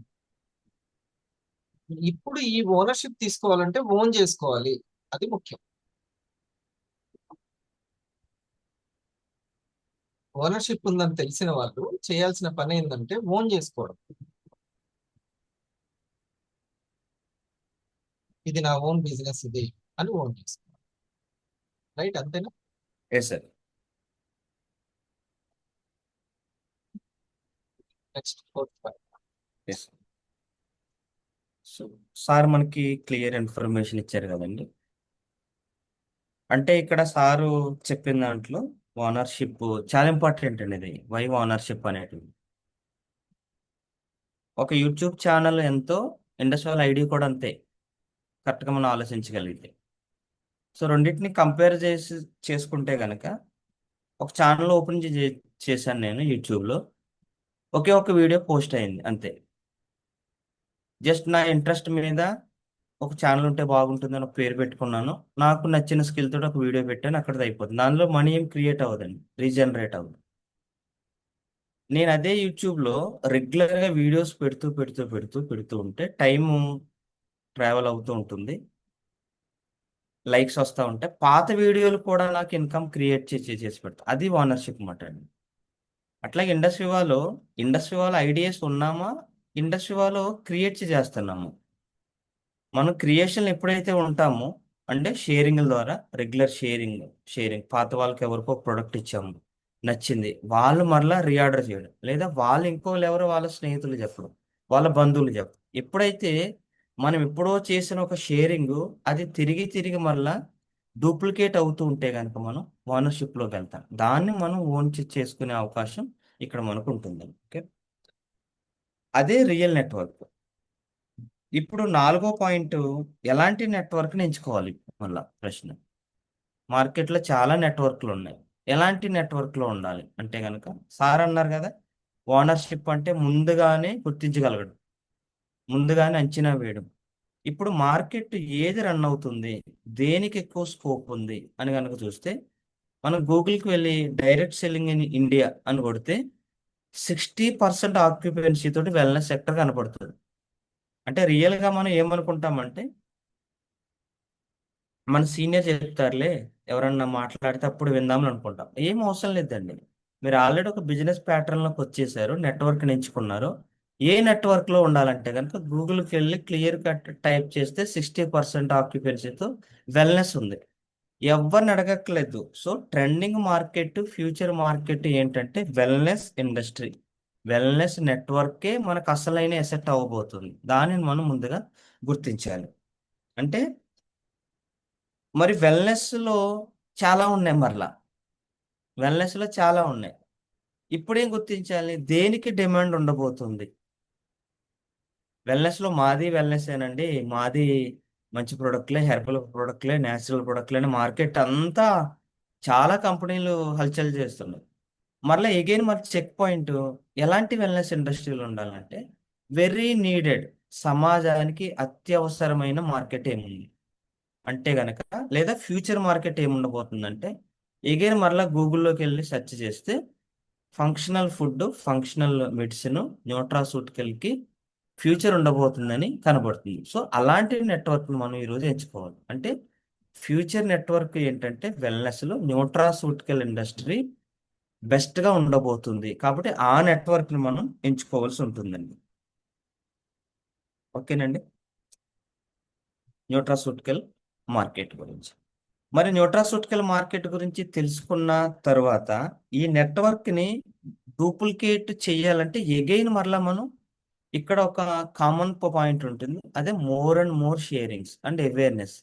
ఇప్పుడు ఈ ఓనర్షిప్ తీసుకోవాలంటే ఓన్ చేసుకోవాలి, అది ముఖ్యం. ఓనర్షిప్ ఉందని తెలిసిన వాళ్ళు చేయాల్సిన పని ఏంటంటే ఓన్ చేసుకోవడం. ఇది నా ఓన్ బిజినెస్ ఇది అని ఓన్ చేసుకోవాలి, రైట్? అంతేనా? Yes sir. Next fourth point. Yes. So sir మనకి క్లియర్ ఇన్ఫర్మేషన్ ఇచ్చారు కదండి. అంటే ఇక్కడ సారు చెప్పిన దాంట్లో ఓనర్షిప్ చాలా ఇంపార్టెంట్ అండి. ఇది వై ఓనర్షిప్ అనేటివి. ఒక యూట్యూబ్ ఛానల్ ఎంతో, ఇండస్ట్రియల్ ఐడి కూడా అంతే, కరెక్ట్గా మనం ఆలోచించగలిగితే. సో రెండింటిని కంపేర్ చేసుకుంటే కనుక ఒక ఛానల్ ఓపెన్ చేశాను నేను యూట్యూబ్లో, ఒకే ఒక వీడియో పోస్ట్ అయింది అంతే. జస్ట్ నా ఇంట్రెస్ట్ మీద ఒక ఛానల్ ఉంటే బాగుంటుందని ఒక పేరు పెట్టుకున్నాను, నాకు నచ్చిన స్కిల్ తోటి ఒక వీడియో పెట్టాను, అక్కడితో అయిపోతుంది. దానిలో మనీ ఏం క్రియేట్ అవ్వదండి, రీజనరేట్ అవ్వదు. నేను అదే యూట్యూబ్లో రెగ్యులర్గా వీడియోస్ పెడుతూ ఉంటే టైం ట్రావెల్ అవుతూ ఉంటుంది, లైక్స్ వస్తూ ఉంటాయి, పాత వీడియోలు కూడా నాకు ఇన్కమ్ క్రియేట్ చేసి పెడతా. అది ఓనర్షిప్ మాట అండి. అట్లాగే ఇండస్ట్రీ వాళ్ళు ఐడియాస్ ఉన్నామా, ఇండస్ట్రీ వాళ్ళు క్రియేట్ చేస్తున్నాము. మనం క్రియేషన్ ఎప్పుడైతే ఉంటామో అంటే షేరింగ్ ద్వారా, రెగ్యులర్ షేరింగ్ పాత వాళ్ళకి ఎవరికో ప్రొడక్ట్ ఇచ్చాము, నచ్చింది, వాళ్ళు మరలా రీఆర్డర్ చేయడం, లేదా వాళ్ళు ఎవరో వాళ్ళ స్నేహితులు చెప్పడం, వాళ్ళ బంధువులు చెప్పడం. ఎప్పుడైతే మనం ఎప్పుడో చేసిన ఒక షేరింగ్ అది తిరిగి మరలా డూప్లికేట్ అవుతూ ఉంటే కనుక మనం ఓనర్షిప్లోకి వెళ్తాం. దాన్ని మనం ఓన్ చేసుకునే అవకాశం ఇక్కడ మనకు ఉంటుంది. ఓకే, అదే రియల్ నెట్వర్క్. ఇప్పుడు 4గో పాయింట్, ఎలాంటి నెట్వర్క్ని ఎంచుకోవాలి? మళ్ళా ప్రశ్న. మార్కెట్లో చాలా నెట్వర్క్లు ఉన్నాయి. ఎలాంటి నెట్వర్క్లో ఉండాలి అంటే కనుక, సార్ అన్నారు కదా, ఓనర్షిప్ అంటే ముందుగానే గుర్తించగలగడం, ముందుగానే అంచనా వేయడం. ఇప్పుడు మార్కెట్ ఏది రన్ అవుతుంది, దేనికి ఎక్కువ స్కోప్ ఉంది అని కనుక చూస్తే, మనం గూగుల్కి వెళ్ళి డైరెక్ట్ సెల్లింగ్ ఇన్ ఇండియా అని కొడితే 60% ఆక్యుపెన్సీ తోటి వెల్నెస్ సెక్టర్ కనపడుతుంది. అంటే రియల్గా మనం ఏమనుకుంటామంటే, మన సీనియర్ చెప్తారులే, ఎవరన్నా మాట్లాడితే అప్పుడు విందామని అనుకుంటాం. ఏం అవసరం లేదండి. మీరు ఆల్రెడీ ఒక బిజినెస్ ప్యాటర్న్లోకి వచ్చేసారు, నెట్వర్క్ని ఎంచుకున్నారు. ఏ నెట్వర్క్లో ఉండాలంటే కనుక గూగుల్కి వెళ్ళి క్లియర్ కట్ టైప్ చేస్తే 60% ఆక్యుపెన్సీతో వెల్నెస్ ఉంది. ఎవరిని అడగట్లేదు. So trending market, future market ఏంటంటే వెల్నెస్ ఇండస్ట్రీ, వెల్నెస్ నెట్వర్కే మనకు అసలైన ఎసెట్ అవ్వబోతుంది. దానిని మనం ముందుగా గుర్తించాలి. అంటే మరి వెల్నెస్లో చాలా ఉన్నాయి. మరలా వెల్నెస్లో చాలా ఉన్నాయి. ఇప్పుడేం గుర్తించాలి? దేనికి డిమాండ్ ఉండబోతుంది? వెల్నెస్లో మాది వెల్నెసేనండి, మాది మంచి ప్రొడక్ట్లే, హెర్బల్ ప్రొడక్ట్లే, న్యాచురల్ ప్రొడక్ట్లే అని మార్కెట్ అంతా చాలా కంపెనీలు హల్చల్ చేస్తున్నాయి. మరలా ఎగైన్ మరి చెక్ పాయింట్, ఎలాంటి వెల్నెస్ ఇండస్ట్రీలు ఉండాలంటే వెరీ నీడెడ్, సమాజానికి అత్యవసరమైన మార్కెట్ ఏముంది అంటే గనక, లేదా ఫ్యూచర్ మార్కెట్ ఏముండబోతుందంటే, ఎగైన్ మరలా గూగుల్లోకి వెళ్ళి సెర్చ్ చేస్తే ఫంక్షనల్ ఫుడ్, ఫంక్షనల్ మెడిసిన్, న్యూట్రాసూటికల్కి ఫ్యూచర్ ఉండబోతుందని కనబడుతుంది. సో అలాంటి నెట్వర్క్ను మనం ఈరోజు ఎంచుకోవాలి. అంటే ఫ్యూచర్ నెట్వర్క్ ఏంటంటే వెల్నెస్లో న్యూట్రాసూటికల్ ఇండస్ట్రీ బెస్ట్గా ఉండబోతుంది. కాబట్టి ఆ నెట్వర్క్ని మనం ఎంచుకోవాల్సి ఉంటుందండి. ఓకేనండి. న్యూట్రాసూటికల్ మార్కెట్ గురించి, మరి న్యూట్రాసూటికల్ మార్కెట్ గురించి తెలుసుకున్న తర్వాత ఈ నెట్వర్క్ని డూప్లికేట్ చేయాలంటే ఎగైన్ మరలా మనం ఇక్కడ ఒక కామన్ పాయింట్ ఉంటుంది. అదే more and more sharings and awareness.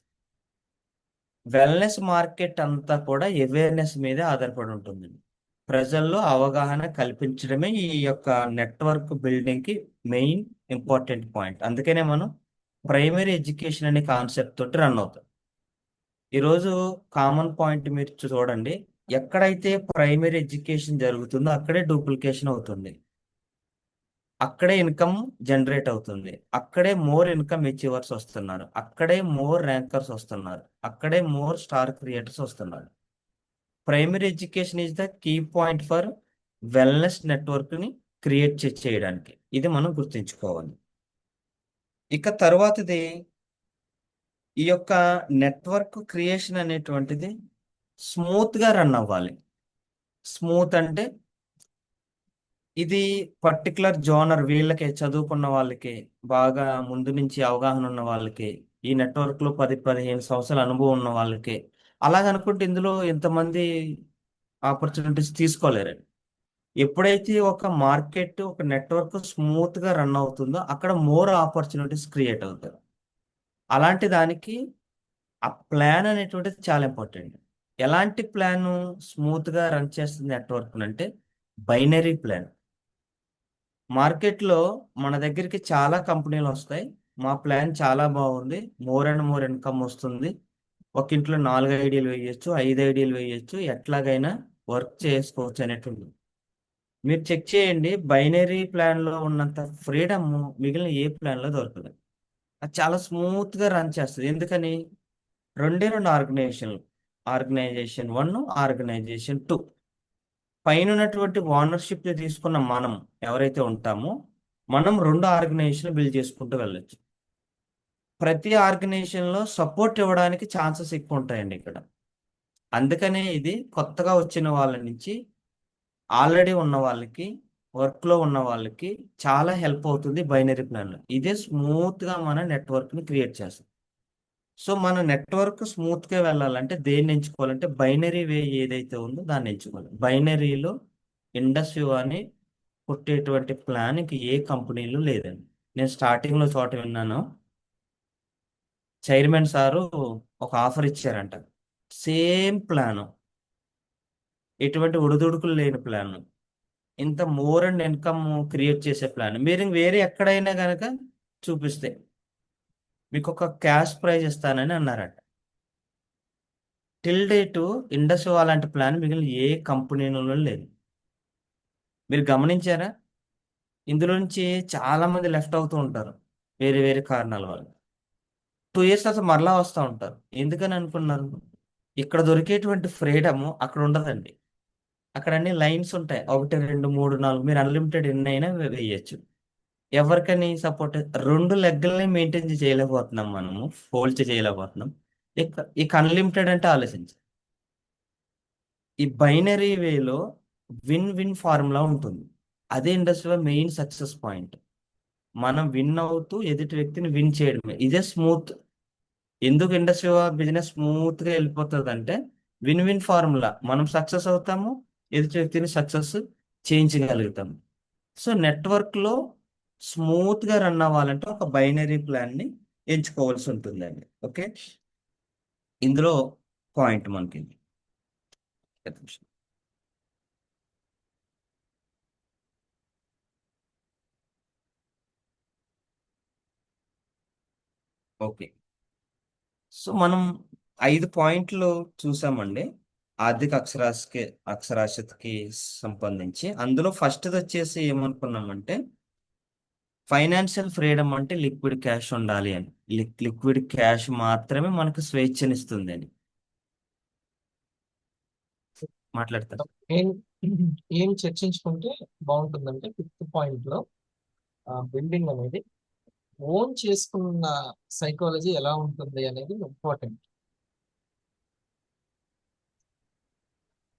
Wellness market అంతా కూడా అవేర్నెస్ మీదే ఆధారపడి ఉంటుంది. ప్రజల్లో అవగాహన కల్పించడమే ఈ యొక్క నెట్వర్క్ బిల్డింగ్కి మెయిన్ ఇంపార్టెంట్ పాయింట్. అందుకనే మనం ప్రైమరీ ఎడ్యుకేషన్ అనే కాన్సెప్ట్ తోటి రన్ అవుతాం. ఈరోజు కామన్ పాయింట్ మీరు చూడండి, ఎక్కడైతే ప్రైమరీ ఎడ్యుకేషన్ జరుగుతుందో అక్కడే డూప్లికేషన్ అవుతుంది, అక్కడే ఇన్కమ్ జనరేట్ అవుతుంది, అక్కడే మోర్ ఇన్కమ్ అచీవర్స్ వస్తున్నారు, అక్కడే మోర్ ర్యాంకర్స్ వస్తున్నారు, అక్కడే మోర్ స్టార్ క్రియేటర్స్ వస్తున్నారు. Primary education is the key point for wellness నెట్వర్క్ని క్రియేట్ చేయడానికి. ఇది మనం గుర్తుంచుకోవాలి. ఇక తర్వాతది, ఈ యొక్క నెట్వర్క్ క్రియేషన్ అనేటువంటిది స్మూత్గా రన్ అవ్వాలి. స్మూత్ అంటే ఇది పర్టికులర్ జోనర్, వీళ్ళకి చదువుకున్న వాళ్ళకి, బాగా ముందు నుంచి అవగాహన ఉన్న వాళ్ళకి, ఈ నెట్వర్క్లో 10-15 సంవత్సరాల అనుభవం ఉన్న వాళ్ళకి, అలాగనుకుంటే ఇందులో ఎంతమంది ఆపర్చునిటీస్ తీసుకోలేరు. ఎప్పుడైతే ఒక మార్కెట్, ఒక నెట్వర్క్ స్మూత్గా రన్ అవుతుందో అక్కడ మోర్ ఆపర్చునిటీస్ క్రియేట్ అవుతాయి. అలాంటి దానికి ఆ ప్లాన్ అనేటువంటిది చాలా ఇంపార్టెంట్. ఎలాంటి ప్లాన్ స్మూత్గా రన్ చేస్తుంది నెట్వర్క్ అంటే బైనరీ ప్లాన్. మార్కెట్లో మన దగ్గరికి చాలా కంపెనీలు వస్తాయి, మా ప్లాన్ చాలా బాగుంది, మోర్ అండ్ మోర్ ఇన్కమ్ వస్తుంది, ఒక ఇంట్లో 4 ఐడియాలు వేయచ్చు, 5 ఐడియాలు వేయచ్చు, ఎట్లాగైనా వర్క్ చేసుకోవచ్చు అనేటువంటి. మీరు చెక్ చేయండి, బైనరీ ప్లాన్లో ఉన్నంత ఫ్రీడమ్ మిగిలిన ఏ ప్లాన్లో దొరకదు. అది చాలా స్మూత్గా రన్ చేస్తుంది. ఎందుకని? రెండే 2 ఆర్గనైజేషన్లు, ఆర్గనైజేషన్ 1, ఆర్గనైజేషన్ 2. పైన ఉన్నటువంటి ఓనర్షిప్ తీసుకున్న మనం ఎవరైతే ఉంటామో, మనం 2 ఆర్గనైజేషన్ బిల్డ్ చేసుకుంటూ వెళ్ళొచ్చు. ప్రతి ఆర్గనైజేషన్లో సపోర్ట్ ఇవ్వడానికి ఛాన్సెస్ ఎక్కువ ఉంటాయండి ఇక్కడ. అందుకనే ఇది కొత్తగా వచ్చిన వాళ్ళ నుంచి ఆల్రెడీ ఉన్న వాళ్ళకి, వర్క్లో ఉన్న వాళ్ళకి చాలా హెల్ప్ అవుతుంది బైనరీ ప్లాన్లో. ఇదే స్మూత్గా మన నెట్వర్క్ని క్రియేట్ చేస్తుంది. సో మన నెట్వర్క్ స్మూత్గా వెళ్ళాలంటే దేన్ని ఎంచుకోవాలంటే బైనరీ వే ఏదైతే ఉందో దాన్ని ఎంచుకోవాలి. బైనరీలో ఇండస్ట్రీ అని కొట్టేటువంటి ప్లాన్ ఇంక ఏ కంపెనీలు లేదండి. నేను స్టార్టింగ్లో చోట విన్నాను, చైర్మన్ సారు ఒక ఆఫర్ ఇచ్చారంట, సేమ్ ప్లాను, ఎటువంటి ఒడిదుడుకులు లేని ప్లాన్. ఇంత మోర్ అండ్ ఇన్కమ్ క్రియేట్ చేసే ప్లాన్ మీరు ఇంక వేరే ఎక్కడైనా కనుక చూపిస్తే మీకు ఒక క్యాష్ ప్రైజ్ ఇస్తానని అన్నారట. టిల్ డేట్ ఇండస్ అలాంటి ప్లాన్ మిగిలిన ఏ కంపెనీలో లేదు. మీరు గమనించారా? ఇందులో నుంచి చాలా మంది లెఫ్ట్ అవుతూ ఉంటారు వేరే వేరే కారణాల వల్ల. 2 years తర్వాత మరలా వస్తూ ఉంటారు. ఎందుకని అనుకున్నారు? ఇక్కడ దొరికేటువంటి ఫ్రీడమ్ అక్కడ ఉండదండి. అక్కడ అన్ని లైన్స్ ఉంటాయి, 1 2 3 4 మీరు అన్లిమిటెడ్ ఎన్ని అయినా వేయచ్చు. ఎవరికని సపోర్ట్ 2 లెగ్లని మెయింటైన్ చేయలేకపోతున్నాం, మనము హోల్డ్ చేయలేకపోతున్నాం. ఇక అన్లిమిటెడ్ అంటే ఆలోచించి ఈ బైనరీ వేలో విన్ విన్ ఫార్ములా ఉంటుంది. అదే ఇండస్ట్రీలో మెయిన్ సక్సెస్ పాయింట్. మనం విన్ అవుతూ ఎదుటి వ్యక్తిని విన్ చేయడమే. ఇదే స్మూత్. ఎందుకు ఇండస్ట్రీ బిజినెస్ స్మూత్ గా వెళ్ళిపోతుంది అంటే విన్ విన్ ఫార్ములా. మనం సక్సెస్ అవుతాము, ఎదుటి వ్యక్తిని సక్సెస్ చేయించగలుగుతాము. సో నెట్వర్క్ లో స్మూత్ గా రన్ అవ్వాలంటే ఒక బైనరీ ప్లాన్ ని ఎంచుకోవాల్సి ఉంటుందండి. ఓకే, ఇందులో పాయింట్ మనకి ఇది. ఒక్క నిమిషం. ఓకే, సో మనం 5 పాయింట్లు చూసామండి ఆర్థిక అక్షరాస్యతకి సంబంధించి. అందులో ఫస్ట్ వచ్చేసి ఏమనుకున్నామంటే ఫైనాన్షియల్ ఫ్రీడమ్ అంటే లిక్విడ్ క్యాష్ ఉండాలి అని. లిక్విడ్ క్యాష్ మాత్రమే మనకు స్వేచ్ఛనిస్తుంది అని మాట్లాడతారు. ఏం ఏం చర్చించుకుంటే బాగుంటుందంటే ఫిఫ్త్ పాయింట్ లో బిల్డింగ్ అనేది ఓన్ చేసుకున్న సైకాలజీ ఎలా ఉంటుంది అనేది ఇంపార్టెంట్.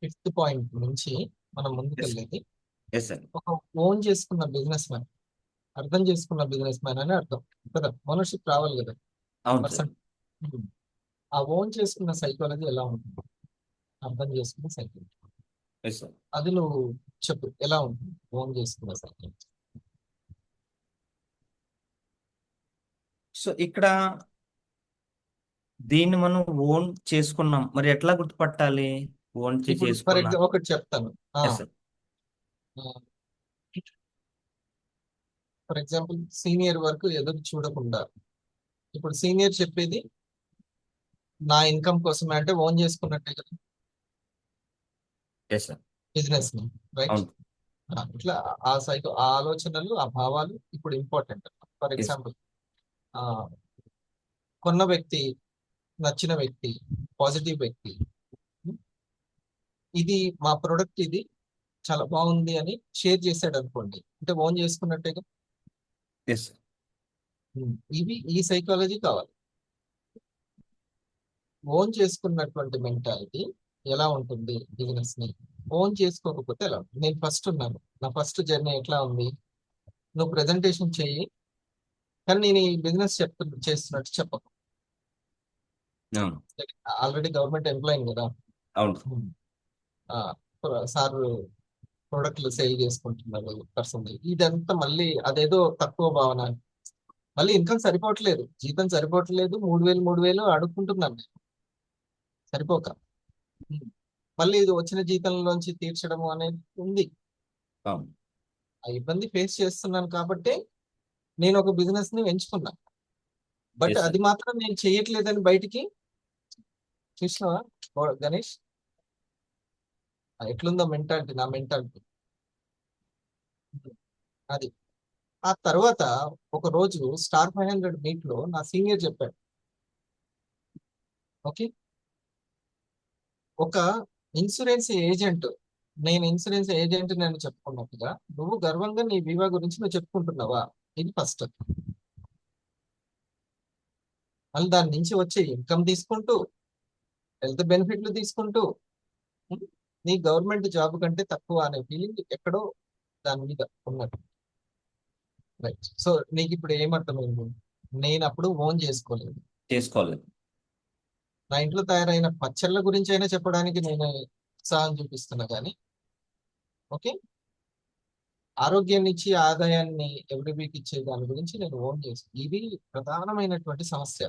ఫిఫ్త్ పాయింట్ నుంచి మనం ముందుకెళ్ళేది ఎస్ సార్. ఒక ఓన్ చేసుకున్న బిజినెస్ మ్యాన్, అర్థం చేసుకున్న బిజినెస్ మ్యాన్ అని అర్థం కదా. ఓనర్షిప్ రావాలి కదా అవును సార్. పర్సన్. ఆ ఓన్ చేసుకున్న సైకాలజీ ఎలా ఉంటుంది, అర్థం చేసుకున్న సైకాలజీ ఎస్ సార్. అది నువ్వు చెప్పు, ఎలా ఉంటుంది ఓన్ చేసుకున్న సైకాలజీ? సో ఇక్కడ దీన్ని మనం ఓన్ చేసుకున్నాం, మరి ఎట్లా గుర్తుపట్టాలి ఓన్ ఇప్పుడు ఫర్ చేసుకున్నా? ఎగ్జాంపుల్ ఒకటి చెప్తాను. Yes sir. For example senior వరకు ఎదురు చూడకుండా, ఇప్పుడు సీనియర్ చెప్పేది నా ఇన్కమ్ కోసమే అంటే ఓన్ చేసుకున్నట్టే కదా ఎస్ సార్. బిజినెస్ ని, రైట్? అవును. ఇట్లా ఆ ఆలోచనలు, ఆ భావాలు ఇప్పుడు ఇంపార్టెంట్. For yes. ఎగ్జాంపుల్ కొన్న వ్యక్తి, నచ్చిన వ్యక్తి, పాజిటివ్ వ్యక్తి, ఇది మా ప్రొడక్ట్, ఇది చాలా బాగుంది అని షేర్ చేశాడు అనుకోండి, అంటే ఓన్ చేసుకున్నట్టే కదా. ఎస్. ఇవి ఈ సైకాలజీ కావాలి. ఓన్ చేసుకున్నటువంటి మెంటాలిటీ ఎలా ఉంటుంది బిజినెస్ ని, ఓన్ చేసుకోకపోతే ఎలా ఉంటుంది? నేను ఫస్ట్ ఉన్నాను, నా ఫస్ట్ జర్నీ ఎట్లా ఉంది? నువ్వు ప్రెజెంటేషన్ చెయ్యి, కానీ నేను ఈ బిజినెస్ చేస్తున్నట్టు చెప్పకు. అవును. ఆల్రెడీ గవర్నమెంట్ ఎంప్లాయీ కదా. అవును. సార్ ప్రొడక్ట్లు సేల్ చేసుకుంటున్నారు పర్సన్, ఇదంతా మళ్ళీ అదేదో తక్కువ భావన. మళ్ళీ ఇన్కమ్ సరిపోవట్లేదు, జీతం సరిపోవట్లేదు, 3,000 అడుక్కుంటున్నాను నేను, సరిపోక. మళ్ళీ ఇది వచ్చిన జీతంలోంచి తీర్చడం అనేది ఉంది. అవును. ఆ ఇబ్బంది ఫేస్ చేస్తున్నాను కాబట్టి నేను ఒక బిజినెస్ ని ఎంచుకున్నా. But Yes, sir. అది మాత్రం నేను చేయట్లేదని బయటికి చూసినావా గణేష్? ఎట్లుందో మెంటాలిటీ, నా మెంటాలిటీ అది. ఆ తర్వాత ఒక రోజు స్టార్ 500 మీట్ లో నా సీనియర్ చెప్పాడు, ఓకే, ఒక ఇన్సూరెన్స్ ఏజెంట్, నేను ఇన్సూరెన్స్ ఏజెంట్ నేను చెప్పుకున్నట్టుగా నువ్వు గర్వంగా నీ బీమా గురించి నువ్వు చెప్పుకుంటున్నావా? ఇది ఫస్ట్. మళ్ళీ దాని నుంచి వచ్చే ఇన్కమ్ తీసుకుంటూ, హెల్త్ బెనిఫిట్లు తీసుకుంటూ, ఉం, నీ గవర్నమెంట్ జాబ్ కంటే తక్కువ అనే ఫీలింగ్ ఎక్కడో దాని మీద ఉన్నట్టు, రైట్? సో నీకు ఇప్పుడు ఏమర్థమైంది? నేను అప్పుడు ఓన్ చేసుకోలేదు. చేసుకోలేదు. నా ఇంట్లో తయారైన పచ్చళ్ళ గురించి అయినా చెప్పడానికి నేను ఉత్సాహం చూపిస్తున్నా, కానీ ఓకే, ఆరోగ్యాన్ని ఇచ్చి ఆదాయాన్ని ఎవ్రీ వీక్ ఇచ్చే దాని గురించి నేను ఓన్ చేసి, ఇది ప్రధానమైనటువంటి సమస్య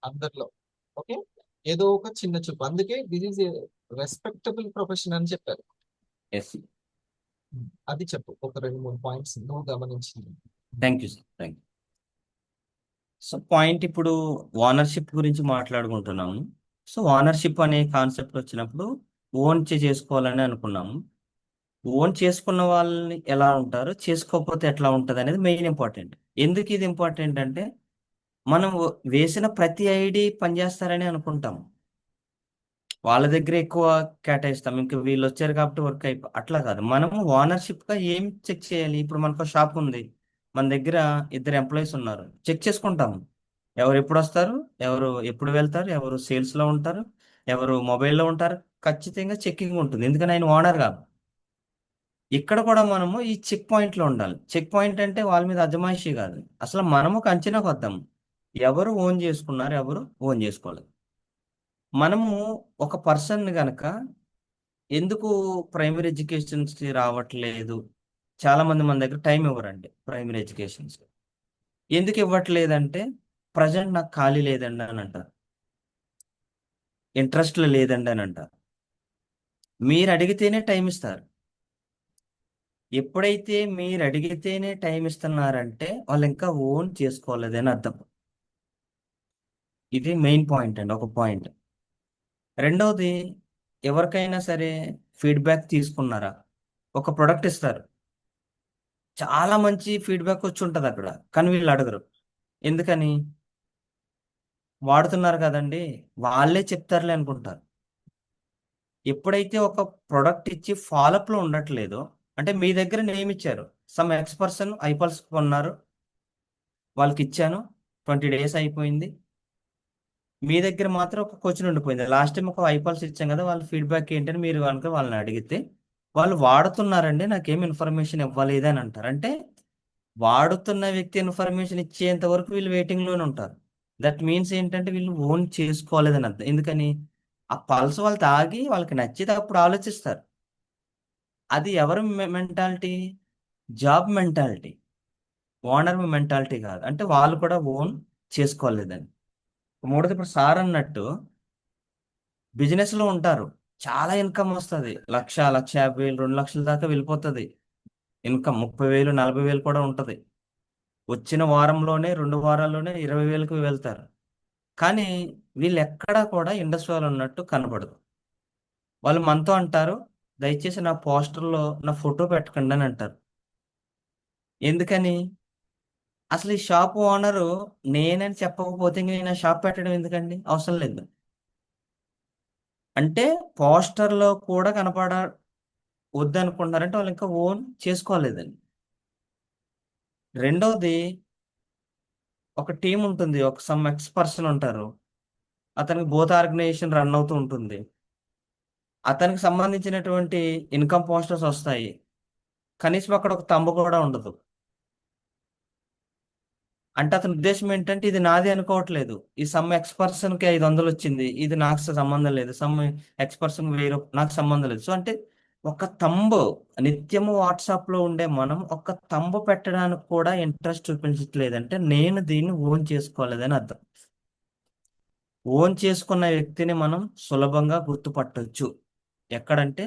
అందరిలో. ఓకే, ఏదో ఒక చిన్న చూపు. అందుకే దిస్ ఈజ్ రెస్పెక్టబుల్ ప్రొఫెషన్ అని చెప్పారు. ఎస్. అది చెప్పు, ఒక 2-3 పాయింట్స్ నువ్వు గమనించింది. Thank you sir, thank you. So point ఇప్పుడు ఓనర్షిప్ గురించి మాట్లాడుకుంటున్నాము. సో ఓనర్షిప్ అనే కాన్సెప్ట్ వచ్చినప్పుడు ఓన్ చేసుకోవాలని అనుకున్నాము. ఓన్ చేసుకున్న వాళ్ళని ఎలా ఉంటారు, చేసుకోకపోతే ఎట్లా ఉంటుంది అనేది మెయిన్ ఇంపార్టెంట్. ఎందుకు ఇది ఇంపార్టెంట్ అంటే మనం వేసిన ప్రతి ఐడి పనిచేస్తారని అనుకుంటాం, వాళ్ళ దగ్గర ఎక్కువ కేటాయిస్తాం, ఇంకా వీళ్ళు వచ్చారు కాబట్టి వర్క్ అట్లా కాదు. మనము ఓనర్షిప్ గా ఏం చెక్ చేయాలి? ఇప్పుడు మనకు షాప్ ఉంది, మన దగ్గర 2 ఎంప్లాయీస్ ఉన్నారు, చెక్ చేసుకుంటాము ఎవరు ఎప్పుడు వస్తారు, ఎవరు ఎప్పుడు వెళ్తారు, ఎవరు సేల్స్ లో ఉంటారు, ఎవరు మొబైల్లో ఉంటారు. ఖచ్చితంగా చెక్కింగ్ ఉంటుంది, ఎందుకని ఆయన ఓనర్ కాదు. ఇక్కడ కూడా మనము ఈ చెక్ పాయింట్ లో ఉండాలి. చెక్ పాయింట్ అంటే వాళ్ళ మీద అజమాయిషీ కాదు, అసలు మనము ఒక అంచనాకు వద్దాం, ఎవరు ఓన్ చేసుకున్నారు, ఎవరు ఓన్ చేసుకోలేదు. మనము ఒక పర్సన్ గనక ఎందుకు ప్రైమరీ ఎడ్యుకేషన్స్ కి రావట్లేదు, చాలా మంది మన దగ్గర టైం ఇవ్వరండి ప్రైమరీ ఎడ్యుకేషన్స్. ఎందుకు ఇవ్వట్లేదంటే ప్రజెంట్ నాకు ఖాళీ లేదండి అని అంటారు, ఇంట్రెస్ట్ లేదండి అని అంటారు. మీరు అడిగితేనే టైం ఇస్తారు. ఎప్పుడైతే మీరు అడిగితేనే టైం ఇస్తున్నారంటే వాళ్ళు ఇంకా ఓన్ చేసుకోలేదని అర్థం. ఇది మెయిన్ పాయింట్ అండి, ఒక పాయింట్. రెండవది, ఎవరికైనా సరే ఫీడ్బ్యాక్ తీసుకున్నారా, ఒక ప్రొడక్ట్ ఇస్తారు, చాలా మంచి ఫీడ్బ్యాక్ వచ్చి ఉంటుంది అక్కడ, కానీ వీళ్ళు అడగరు. ఎందుకని? వాడుతున్నారు కదండి, వాళ్ళే చెప్తారులే అనుకుంటారు. ఎప్పుడైతే ఒక ప్రొడక్ట్ ఇచ్చి ఫాలోఅప్ లో ఉండట్లేదో, అంటే మీ దగ్గర నేమ్ ఇచ్చారు, సమ్ ఎక్స్ పర్సన్ ఐపల్స్ కొన్నారు, వాళ్ళకి ఇచ్చాను, 20 days అయిపోయింది, మీ దగ్గర మాత్రం ఒక క్వశ్చన్ ఉండిపోయింది. లాస్ట్ టైం ఒక ఐపల్స్ ఇచ్చాం కదా, వాళ్ళ ఫీడ్బ్యాక్ ఏంటని మీరు కనుక వాళ్ళని అడిగితే, వాళ్ళు వాడుతున్నారండి, నాకేం ఇన్ఫర్మేషన్ ఇవ్వలేదు అని అంటారు. అంటే వాడుతున్న వ్యక్తి ఇన్ఫర్మేషన్ ఇచ్చేంత వరకు వీళ్ళు వెయిటింగ్ లోనే ఉంటారు. దట్ మీన్స్ ఏంటంటే వీళ్ళు ఓన్ చేసుకోలేదని అర్థం. ఎందుకని? ఆ పల్స్ వాళ్ళు తాగి వాళ్ళకి నచ్చితే అప్పుడు ఆలోచిస్తారు. అది ఎవరి mentality? Job mentality, owner mentality కాదు. అంటే వాళ్ళు కూడా ఓన్ చేసుకోలేదని. మూడోది, ఇప్పుడు సార్ అన్నట్టు బిజినెస్ లో ఉంటారు, చాలా ఇన్కమ్ వస్తుంది, 1,00,000, 1,50,000, 2 లక్షల దాకా వెళ్ళిపోతుంది ఇన్కమ్. 30,000, 40,000 కూడా ఉంటది. వచ్చిన వారంలోనే 2 వారాల్లోనే 20,000కి వెళ్తారు. కానీ వీళ్ళు ఎక్కడా కూడా ఇండస్ట్రీలో ఉన్నట్టు కనబడదు. వాళ్ళు మనతో అంటారు, దయచేసి నా పోస్టర్లో నా ఫోటో పెట్టకండి అని అంటారు. ఎందుకని? అసలు ఈ షాప్ ఓనరు నేనని చెప్పకపోతే ఇంక నేను షాప్ పెట్టడం ఎందుకండి? అవసరం లేదు. అంటే పోస్టర్లో కూడా కనపడ వద్దనుకుంటున్నారంటే వాళ్ళు ఇంకా ఓన్ చేసుకోలేదండి. రెండవది, ఒక టీం ఉంటుంది, ఒక సమ్ ఎక్స్ పర్సన్ ఉంటారు, అతనికి బోత్ ఆర్గనైజేషన్ రన్ అవుతూ ఉంటుంది, అతనికి సంబంధించినటువంటి ఇన్కమ్ పోస్టర్స్ వస్తాయి, కనీసం అక్కడ ఒక తంబు కూడా ఉండదు. అంటే అతని ఉద్దేశం ఏంటంటే ఇది నాది అనుకోవట్లేదు, ఈ సమ్ ఎక్స్ పర్సన్ కి 500 వచ్చింది, ఇది నాకు సంబంధం లేదు, సమ్ ఎక్స్ పర్సన్ 1000 నాకు సంబంధం లేదు. సో అంటే ఒక తంబు, నిత్యము వాట్సాప్ లో ఉండే మనం ఒక తంబు పెట్టడానికి కూడా ఇంట్రెస్ట్ చూపించట్లేదంటే నేను దీన్ని ఓన్ చేసుకోలేదని అర్థం. ఓన్ చేసుకున్న వ్యక్తిని మనం సులభంగా గుర్తుపట్టొచ్చు. ఎక్కడంటే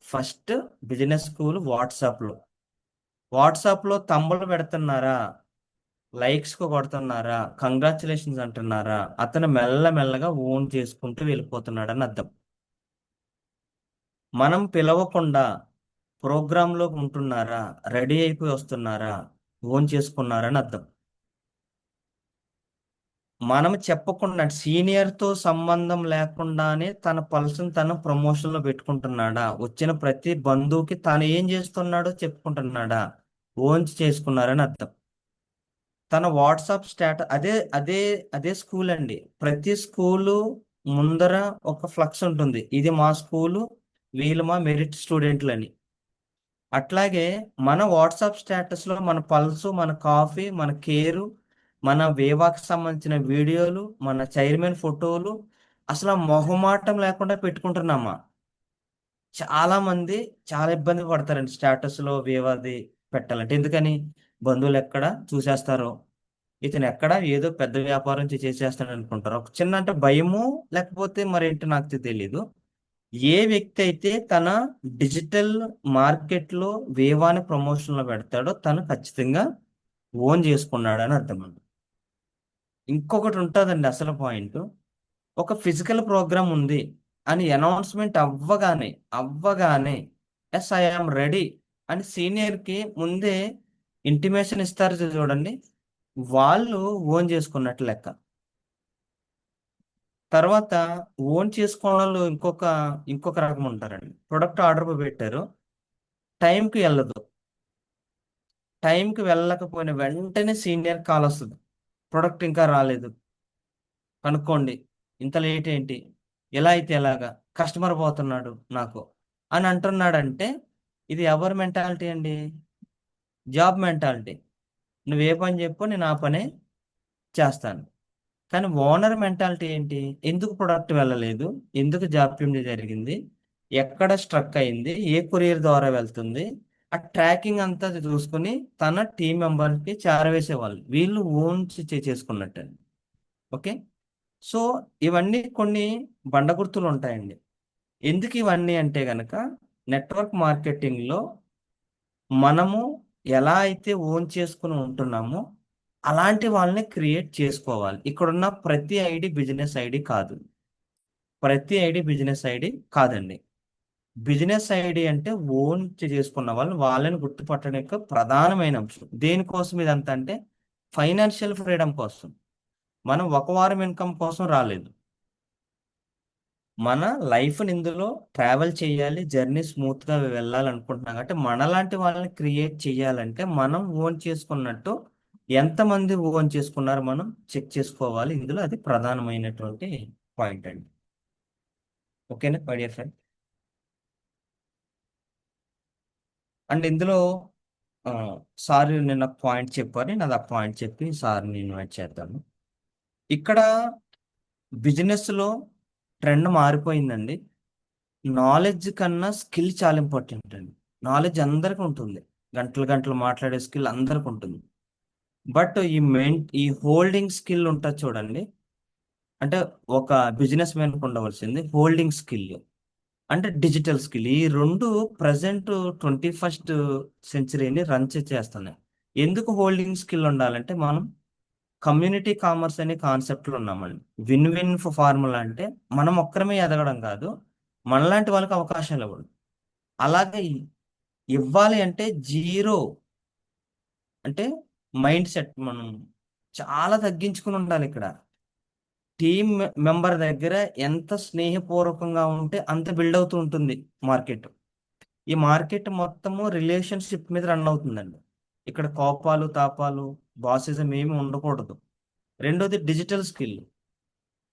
ఫస్ట్ బిజినెస్ స్కూల్ వాట్సాప్లో తంబులు పెడుతున్నారా, లైక్స్ కు కొడుతున్నారా, కంగ్రాచులేషన్స్ అంటున్నారా, అతను మెల్లమెల్లగా ఓన్ చేసుకుంటూ వెళ్ళిపోతున్నాడని అర్థం. మనం పిలవకుండా ప్రోగ్రాంలో ఉంటున్నారా, రెడీ అయిపోయి వస్తున్నారా, ఓన్ చేసుకున్నారని అర్థం. మనం చెప్పకుండా సీనియర్తో సంబంధం లేకుండానే తన పల్స్ని తను ప్రమోషన్లో పెట్టుకుంటున్నాడా, వచ్చిన ప్రతి బంధువుకి తను ఏం చేస్తున్నాడో చెప్పుకుంటున్నాడా, ఓన్ చేసుకున్నారని అర్థం. తన వాట్సాప్ స్టేటస్ అదే అదే అదే స్కూల్ అండి, ప్రతి స్కూలు ముందర ఒక ఫ్లక్స్ ఉంటుంది, ఇది మా స్కూలు, వీళ్ళు మా మెరిట్ స్టూడెంట్లని. అట్లాగే మన వాట్సాప్ స్టేటస్లో మన పల్సు, మన కాఫీ, మన కేరు, మన వేవాకి సంబంధించిన వీడియోలు, మన చైర్మన్ ఫోటోలు అసలు ఆ మొహమాటం లేకుండా పెట్టుకుంటున్నామా? చాలా మంది చాలా ఇబ్బంది పడతారండి స్టేటస్లో వేవాది పెట్టాలంటే. ఎందుకని? బంధువులు ఎక్కడ చూసేస్తారో, ఇతను ఎక్కడ ఏదో పెద్ద వ్యాపారం చేసేస్తాడు అనుకుంటారు, ఒక చిన్న అంటే భయము, లేకపోతే మరేంటి నాకు తెలియదు. ఏ వ్యక్తి అయితే తన డిజిటల్ మార్కెట్లో వేవాని ప్రమోషన్లో పెడతాడో తను ఖచ్చితంగా ఓన్ చేసుకున్నాడు అని అర్థం అండి. ఇంకొకటి ఉంటుందండి అసలు పాయింట్. ఒక ఫిజికల్ ప్రోగ్రామ్ ఉంది అని అనౌన్స్మెంట్ అవ్వగానే ఎస్ ఐఆమ్ రెడీ అని సీనియర్కి ముందే ఇంటిమేషన్ ఇస్తారు చూడండి, వాళ్ళు ఓన్ చేసుకున్నట్టు లెక్క. తర్వాత ఓన్ చేసుకోవడం వాళ్ళు ఇంకొక రకం ఉంటారండి. ప్రొడక్ట్ ఆర్డర్ పెట్టారు, టైంకి వెళ్ళదు. టైంకి వెళ్ళకపోయిన వెంటనే సీనియర్ కాల్ వస్తుంది, ప్రొడక్ట్ ఇంకా రాలేదు, కనుక్కోండి, ఇంత లేట్ ఏంటి, ఎలా అయితే ఎలాగా, కస్టమర్ పోతున్నాడు నాకు అని అంటున్నాడంటే ఇది ఎవరి మెంటాలిటీ అండి? Job mentality. నువ్వు ఏ పని చెప్పు, నేను ఆ పనే చేస్తాను. కానీ ఓనర్ మెంటాలిటీ ఏంటి? ఎందుకు ప్రొడక్ట్ వెళ్ళలేదు, ఎందుకు జాప్యం జరిగింది, ఎక్కడ స్ట్రక్ అయింది, ఏ కొరియర్ ద్వారా వెళ్తుంది, ఆ ట్రాకింగ్ అంతా చూసుకుని తన టీం మెంబర్కి చేరవేసేవాళ్ళు. వీళ్ళు ఓన్ చేసుకున్నట్టు. ఓకే. సో ఇవన్నీ కొన్ని బండగుర్తులు ఉంటాయండి. ఎందుకు ఇవన్నీ అంటే గనక నెట్వర్క్ మార్కెటింగ్లో మనము ఎలా అయితే ఓన్ చేసుకుని ఉంటున్నామో అలాంటి వాళ్ళని క్రియేట్ చేసుకోవాలి. ఇక్కడున్న ప్రతి ఐడి బిజినెస్ ఐడి కాదు. ప్రతి ఐడి బిజినెస్ ఐడి కాదండి. బిజినెస్ ఐడి అంటే ఓన్ చేసుకున్న వాళ్ళని గుర్తుపట్టడం యొక్క ప్రధానమైన అంశం. దేనికోసం ఇదంతా అంటే ఫైనాన్షియల్ ఫ్రీడమ్ కోసం. మనం ఒక వారం ఇన్కమ్ కోసం రాలేదు. మన లైఫ్ని ఇందులో ట్రావెల్ చేయాలి, జర్నీ స్మూత్గా వెళ్ళాలనుకుంటున్నాం. అంటే మనలాంటి వాళ్ళని క్రియేట్ చేయాలంటే మనం ఓన్ చేసుకున్నట్టు ఎంతమంది ఓన్ చేసుకున్నారో మనం చెక్ చేసుకోవాలి. ఇందులో అది ప్రధానమైనటువంటి పాయింట్ అండి. ఓకేనా మై డియర్ ఫ్రెండ్? అండ్ ఇందులో సార్ నిన్న పాయింట్ చెప్పారు, నేను అది ఆ పాయింట్ చెప్పి సార్ని ఇన్వైట్ చేద్దాము. ఇక్కడ బిజినెస్లో ట్రెండ్ మారిపోయిందండి. నాలెడ్జ్ కన్నా స్కిల్ చాలా ఇంపార్టెంట్ అండి. నాలెడ్జ్ అందరికీ ఉంటుంది, గంటలు గంటలు మాట్లాడే స్కిల్ అందరికీ ఉంటుంది. బట్ ఈ హోల్డింగ్ స్కిల్ ఉంటుంది చూడండి, అంటే ఒక బిజినెస్ మ్యాన్కి ఉండవలసింది హోల్డింగ్ స్కిల్ అంటే డిజిటల్ స్కిల్. ఈ రెండు ప్రజెంట్ 21st సెంచరీని రన్ చేస్తున్నాయి. ఎందుకు హోల్డింగ్ స్కిల్ ఉండాలంటే మనం కమ్యూనిటీ కామర్స్ అనే కాన్సెప్ట్లో ఉన్నామండి. విన్ విన్ ఫార్ములా అంటే మనం ఒక్కరమే ఎదగడం కాదు, మనలాంటి వాళ్ళకి అవకాశాలు ఇవ్వడం. అలాగే ఇవ్వాలి అంటే జీరో అంటే మైండ్ సెట్ మనం చాలా తగ్గించుకుని ఉండాలి. ఇక్కడ టీం మెంబర్ దగ్గర ఎంత స్నేహపూర్వకంగా ఉంటే అంత బిల్డ్ అవుతూ ఉంటుంది మార్కెట్. ఈ మార్కెట్ మొత్తము రిలేషన్షిప్ మీద రన్ అవుతుందండి. ఇక్కడ కోపాలు తాపాలు బాసిజం ఏమి ఉండకూడదు. రెండోది డిజిటల్ స్కిల్.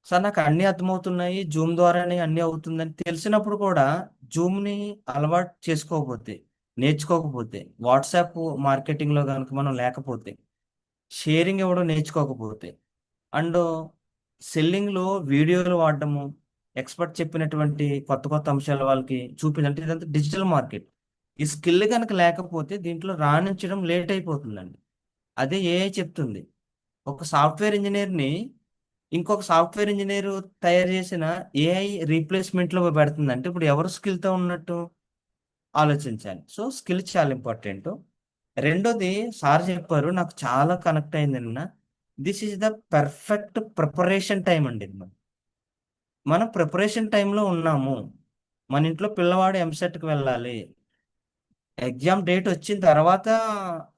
సార్ నాకు అన్నీ అర్థమవుతున్నాయి, జూమ్ ద్వారానే అన్నీ అవుతుందని తెలిసినప్పుడు కూడా జూమ్ని అలవాటు చేసుకోకపోతే, నేర్చుకోకపోతే, వాట్సాప్ మార్కెటింగ్లో కనుక మనం లేకపోతే, షేరింగ్ ఇవ్వడం నేర్చుకోకపోతే, అండ్ సెల్లింగ్లో వీడియోలు వాడడము, ఎక్స్పర్ట్ చెప్పినటువంటి కొత్త కొత్త అంశాలు వాళ్ళకి చూపించాలంటే ఇదంతా డిజిటల్ మార్కెట్. ఈ స్కిల్ కనుక లేకపోతే దీంట్లో రాణించడం లేట్ అయిపోతుందండి. అదే ఏఐ చెప్తుంది. ఒక సాఫ్ట్వేర్ ఇంజనీర్ని ఇంకొక సాఫ్ట్వేర్ ఇంజనీర్ తయారు చేసిన ఏఐ రీప్లేస్మెంట్లో పెడుతుందంటే ఇప్పుడు ఎవరు స్కిల్తో ఉన్నట్టు ఆలోచించాలి. సో స్కిల్ చాలా ఇంపార్టెంట్. రెండోది సార్ చెప్పారు, నాకు చాలా కనెక్ట్ అయింది నిన్న. This is the perfect preparation time అండి. మనం ప్రిపరేషన్ టైంలో ఉన్నాము. మన ఇంట్లో పిల్లవాడు ఎంసెట్కి వెళ్ళాలి, ఎగ్జామ్ డేట్ వచ్చిన తర్వాత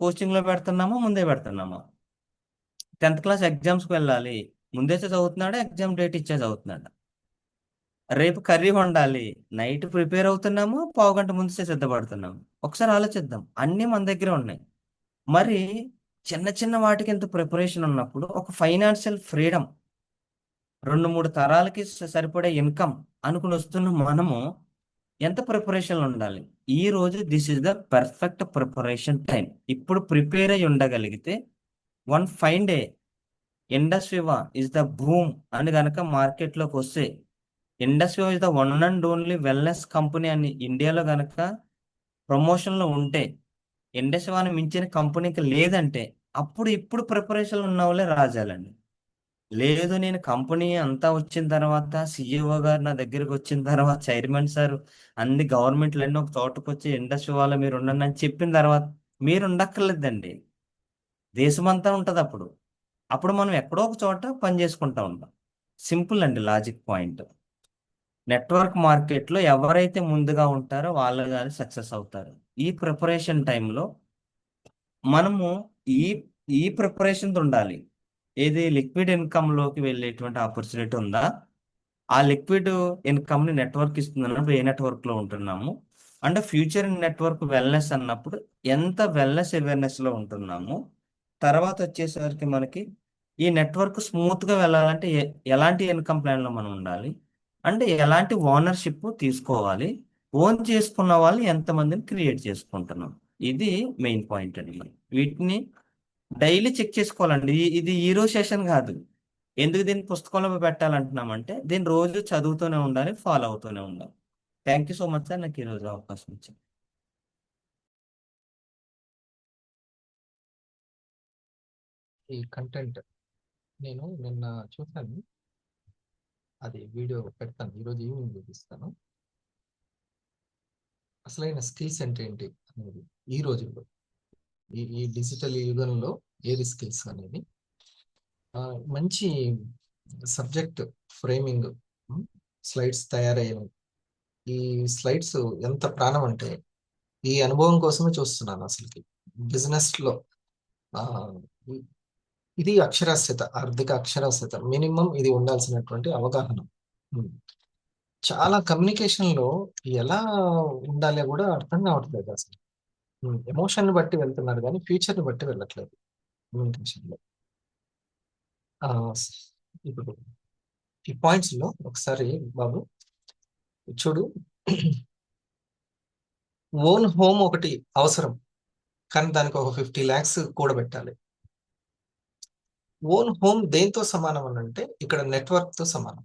కోచింగ్లో పెడుతున్నామా ముందే పెడుతున్నామా? 10th క్లాస్ ఎగ్జామ్స్కి వెళ్ళాలి, ముందే చదువుతున్నాడా, ఎగ్జామ్ డేట్ ఇచ్చే చదువుతున్నాడా? రేపు కర్రీ వండాలి, నైట్ ప్రిపేర్ అవుతున్నాము, పావు గంట ముందే సిద్ధపడుతున్నాము. ఒకసారి ఆలోచిద్దాం, అన్నీ మన దగ్గరే ఉన్నాయి. మరి చిన్న చిన్న వాటికి ఎంత ప్రిపరేషన్ ఉన్నప్పుడు ఒక ఫైనాన్షియల్ ఫ్రీడమ్, 2-3 తరాలకి సరిపడే ఇన్కమ్ అనుకుని వస్తున్న మనము ఎంత ప్రిపరేషన్ ఉండాలి? ఈ రోజు this is the perfect preparation time. ఇప్పుడు ప్రిపేర్ అయి ఉండగలిగితే one fine day Indus Viva is the boom అని గనక మార్కెట్లోకి వస్తే, Indus Viva is the one and only wellness company అని ఇండియాలో గనక ప్రమోషన్లో ఉంటే, ఇండస్ వివాని మించిన కంపెనీకి లేదంటే అప్పుడు ఇప్పుడు ప్రిపరేషన్ ఉన్న వాళ్ళే రాజాలండి. లేదు, నేను కంపెనీ అంతా వచ్చిన తర్వాత సిఇఓ గారు నా దగ్గరికి వచ్చిన తర్వాత చైర్మన్ సార్ అన్ని గవర్నమెంట్లు అన్ని ఒక తోటకు వచ్చి ఇండస్ట్రీ వాళ్ళు మీరు ఉండండి అని చెప్పిన తర్వాత మీరు ఉండక్కర్లేదండి. దేశమంతా ఉంటుంది అప్పుడు. అప్పుడు మనం ఎక్కడో ఒక చోట పని చేసుకుంటా ఉంటాం. సింపుల్ అండి లాజిక్ పాయింట్. నెట్వర్క్ మార్కెట్లో ఎవరైతే ముందుగా ఉంటారో వాళ్ళు కానీ సక్సెస్ అవుతారు. ఈ ప్రిపరేషన్ టైంలో మనము ఈ ఈ ప్రిపరేషన్ ఉండాలి. ఏది లిక్విడ్ ఇన్కమ్లోకి వెళ్ళేటువంటి ఆపర్చునిటీ ఉందా, ఆ లిక్విడ్ ఇన్కమ్ని నెట్వర్క్ ఇస్తుంది అన్నప్పుడు ఏ నెట్వర్క్లో ఉంటున్నాము, అంటే ఫ్యూచర్ నెట్వర్క్ వెల్నెస్ అన్నప్పుడు ఎంత వెల్నెస్ అవేర్నెస్లో ఉంటున్నాము. తర్వాత వచ్చేసరికి మనకి ఈ నెట్వర్క్ స్మూత్గా వెళ్ళాలంటే ఎలాంటి ఇన్కమ్ ప్లాన్లో మనం ఉండాలి, అంటే ఎలాంటి ఓనర్షిప్ తీసుకోవాలి, ఓన్ చేసుకున్న వాళ్ళు ఎంతమందిని క్రియేట్ చేసుకుంటున్నాం. ఇది మెయిన్ పాయింట్ అండి. వీటిని డైలీ చెక్ చేసుకోవాలండి. ఇది ఈ రోజు సెషన్ కాదు. ఎందుకు దీన్ని పుస్తకంలో పెట్టాలంటున్నామంటే దీన్ని రోజు చదువుతూనే ఉండాలి, ఫాలో అవుతూనే ఉండాలి. Thank you so much sir, నాకు ఈరోజు అవకాశం ఇచ్చింది. ఈ కంటెంట్ నేను నిన్న చూసాను, అది వీడియో పెడతాను, ఈరోజు ఈవినింగ్ చూపిస్తాను. అసలైన స్కిల్స్ అంటే ఏంటి అనేది ఈ రోజుల్లో, ఈ డిజిటల్ యుగంలో ఏది స్కిల్స్ అనేది మంచి సబ్జెక్ట్ ఫ్రేమింగ్, స్లైడ్స్ తయారయ్యాయి. ఈ స్లైడ్స్ ఎంత ప్రాణం అంటే ఈ అనుభవం కోసమే చూస్తున్నాను. అసలుకి బిజినెస్ లో ఇది అక్షరాస్యత, ఆర్థిక అక్షరాస్యత మినిమం ఇది ఉండాల్సినటువంటి అవగాహన. చాలా కమ్యూనికేషన్ లో ఎలా ఉండాలి కూడా అర్థం కావట్లేదు అసలు. ఎమోషన్ బట్టి వెళ్తున్నారు కానీ ఫ్యూచర్ ని బట్టి వెళ్ళట్లేదు కమ్యూనికేషన్ లో. ఇప్పుడు ఈ పాయింట్స్ లో ఒకసారి బాబు చూడు. ఓన్ హోమ్ ఒకటి అవసరం, కానీ దానికి ఒక 50 lakhs కూడబెట్టాలి. ఓన్ హోమ్ దేంతో సమానం అని అంటే ఇక్కడ నెట్వర్క్ తో సమానం.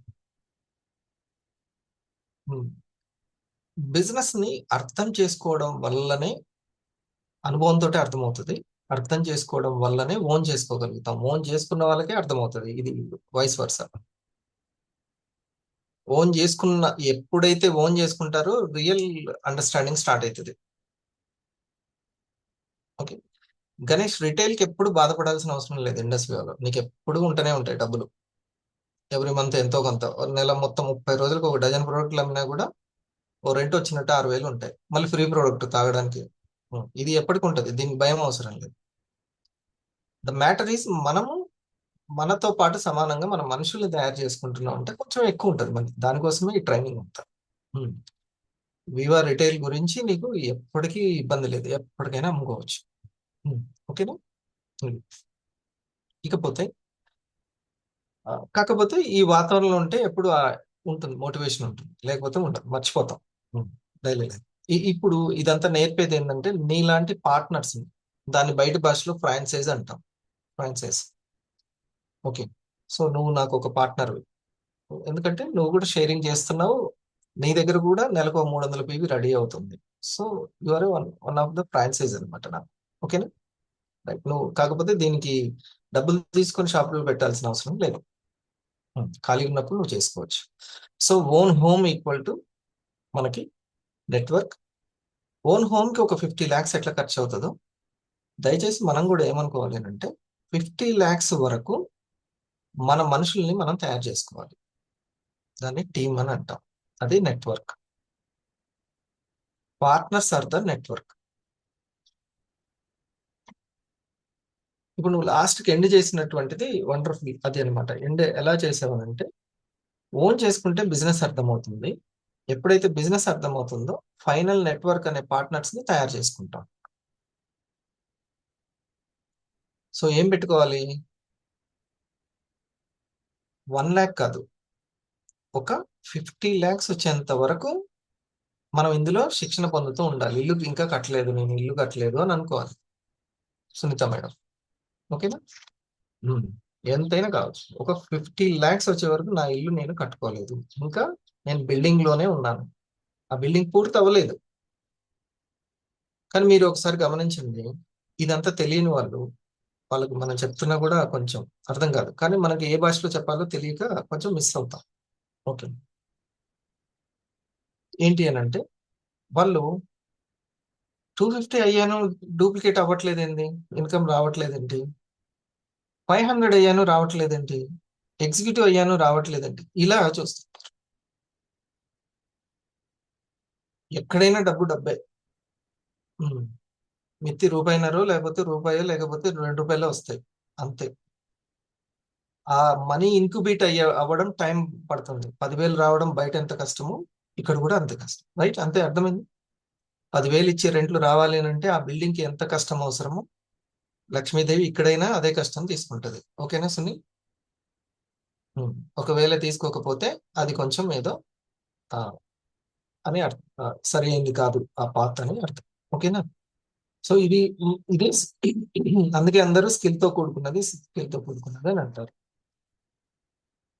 బిజినెస్ ని అర్థం చేసుకోవడం వల్లనే, అనుభవంతో అర్థమవుతుంది. అర్థం చేసుకోవడం వల్లనే ఓన్ చేసుకోగలుగుతాం. ఓన్ చేసుకున్న వాళ్ళకే అర్థమవుతుంది. ఇది వైస్ వర్సా. ఓన్ చేసుకున్న ఎప్పుడైతే ఓన్ చేసుకుంటారో రియల్ అండర్స్టాండింగ్ స్టార్ట్ అవుతుంది. ఓకే, గణేష్ రిటైల్ కి ఎప్పుడు బాధపడాల్సిన అవసరం లేదు. ఇండస్ట్రీలో నీకు ఎప్పుడు ఉంటూనే ఉంటాయి డబ్బులు. ఎవ్రీ మంత్ ఎంతో కొంత, నెల మొత్తం 30 రోజులకు ఒక డజన్ ప్రోడక్ట్లు అమ్మినా కూడా ఓ రెంట్ వచ్చినట్టు 6,000 ఉంటాయి. మళ్ళీ ఫ్రీ ప్రోడక్ట్ తాగడానికి. ఇది ఎప్పటికి ఉంటుంది, దీనికి భయం అవసరం లేదు. ద మ్యాటర్ ఈస్ మనము మనతో పాటు సమానంగా మన మనుషుల్ని తయారు చేసుకుంటున్నాం అంటే కొంచెం ఎక్కువ ఉంటుంది మనకి. దానికోసమే ఈ ట్రైనింగ్ అంతా. వివా రిటైల్ గురించి నీకు ఎప్పటికీ ఇబ్బంది లేదు, ఎప్పటికైనా అమ్ముకోవచ్చు. ఓకేనా. ఇకపోతే కాకపోతే ఈ వాతావరణంలో ఉంటే ఎప్పుడు ఉంటుంది, మోటివేషన్ ఉంటుంది, లేకపోతే ఉండదు, మర్చిపోతాం డైలీ లైఫ్. ఇప్పుడు ఇదంతా నేర్పేది ఏంటంటే నీలాంటి పార్ట్నర్స్, దాన్ని బయట భాషలో ఫ్రాంచైజ్ అంటాం. ఫ్రాంచైజ్. ఓకే, సో నువ్వు నాకు ఒక పార్ట్నర్, ఎందుకంటే నువ్వు కూడా షేరింగ్ చేస్తున్నావు. నీ దగ్గర కూడా నెలకు 300 PV రెడీ అవుతుంది. So you are one of the franchise అనమాట నాకు. ఓకేనా. రైట్. నువ్వు కాకపోతే దీనికి డబ్బులు తీసుకొని షాపులో పెట్టాల్సిన అవసరం లేదు. ఖాళీ ఉన్నప్పుడు నువ్వు చేసుకోవచ్చు. So own home equal to మనకి నెట్వర్క్. ఓన్ హోమ్ కి ఒక 50 lakhs ఎట్లా ఖర్చు అవుతుందో దయచేసి మనం కూడా ఏమనుకోవాలి అంటే 50 lakhs వరకు మన మనుషుల్ని మనం తయారు చేసుకోవాలి. దాన్ని టీమ్ అని అంటాం. అది network. Partners are the network. ఇప్పుడు నువ్వు లాస్ట్కి ఎండ్ చేసినటువంటిది వండర్ఫుల్, అది అనమాట. ఎండ్ ఎలా చేసావనంటే ఓన్ చేసుకుంటే బిజినెస్ అర్థమవుతుంది. ఎప్పుడైతే బిజినెస్ అర్థమవుతుందో ఫైనల్ నెట్వర్క్ అనే పార్ట్నర్స్ ని తయారు చేసుకుంటాం. సో ఏం పెట్టుకోవాలి, 1 lakh కాదు, ఒక 50 lakhs వచ్చేంత వరకు మనం ఇందులో శిక్షణ పొందుతూ ఉండాలి. ఇల్లు ఇంకా కట్టలేదు, నేను ఇల్లు కట్టలేదు అని అనుకోవాలి సునీత మేడం. ఓకేనా. ఎంతైనా కావచ్చు, ఒక 50 lakhs వచ్చే వరకు నా ఇల్లు నేను కట్టుకోలేదు, ఇంకా నేను బిల్డింగ్ లోనే ఉన్నాను, ఆ బిల్డింగ్ పూర్తి అవ్వలేదు. కానీ మీరు ఒకసారి గమనించండి, ఇదంతా తెలియని వాళ్ళు వాళ్ళకి మనం చెప్తున్నా కూడా కొంచెం అర్థం కాదు, కానీ మనకి ఏ భాషలో చెప్పాలో తెలియక కొంచెం మిస్ అవుతాం. ఓకే, ఏంటి అని అంటే వాళ్ళు 250 అయ్యాను, డూప్లికేట్ అవ్వట్లేదేంటి, ఇన్కమ్ రావట్లేదేంటి, 500 అయ్యాను రావట్లేదేంటి, ఎగ్జిక్యూటివ్ అయ్యాను రావట్లేదేంటి, ఇలా చూస్తాం. ఎక్కడైనా డబ్బు డబ్బే. ఉమ్. మిత్తి రూపాయిన్నరో లేకపోతే రూపాయో లేకపోతే ₹2 వస్తాయి, అంతే. ఆ మనీ ఇంక్యుబేట్ అవ్వడం టైం పడుతుంది. 10,000 రావడం బయట ఎంత కష్టమో ఇక్కడ కూడా అంతే కష్టం, రైట్? అంతే, అర్థమైంది. 10,000 ఇచ్చే రెంట్లు రావాలి అని అంటే ఆ బిల్డింగ్ కి ఎంత కష్టం అవసరమో లక్ష్మీదేవి ఇక్కడైనా అదే కష్టం తీసుకుంటది. ఓకేనా సునీల్? ఒకవేళ తీసుకోకపోతే అది కొంచెం ఏదో ఆ, అని అర్థం, సరి అయింది కాదు ఆ పాత్ అని అర్థం. ఓకేనా? సో ఇది అందుకే అందరూ skill తో కూడుకున్నది అని అంటారు.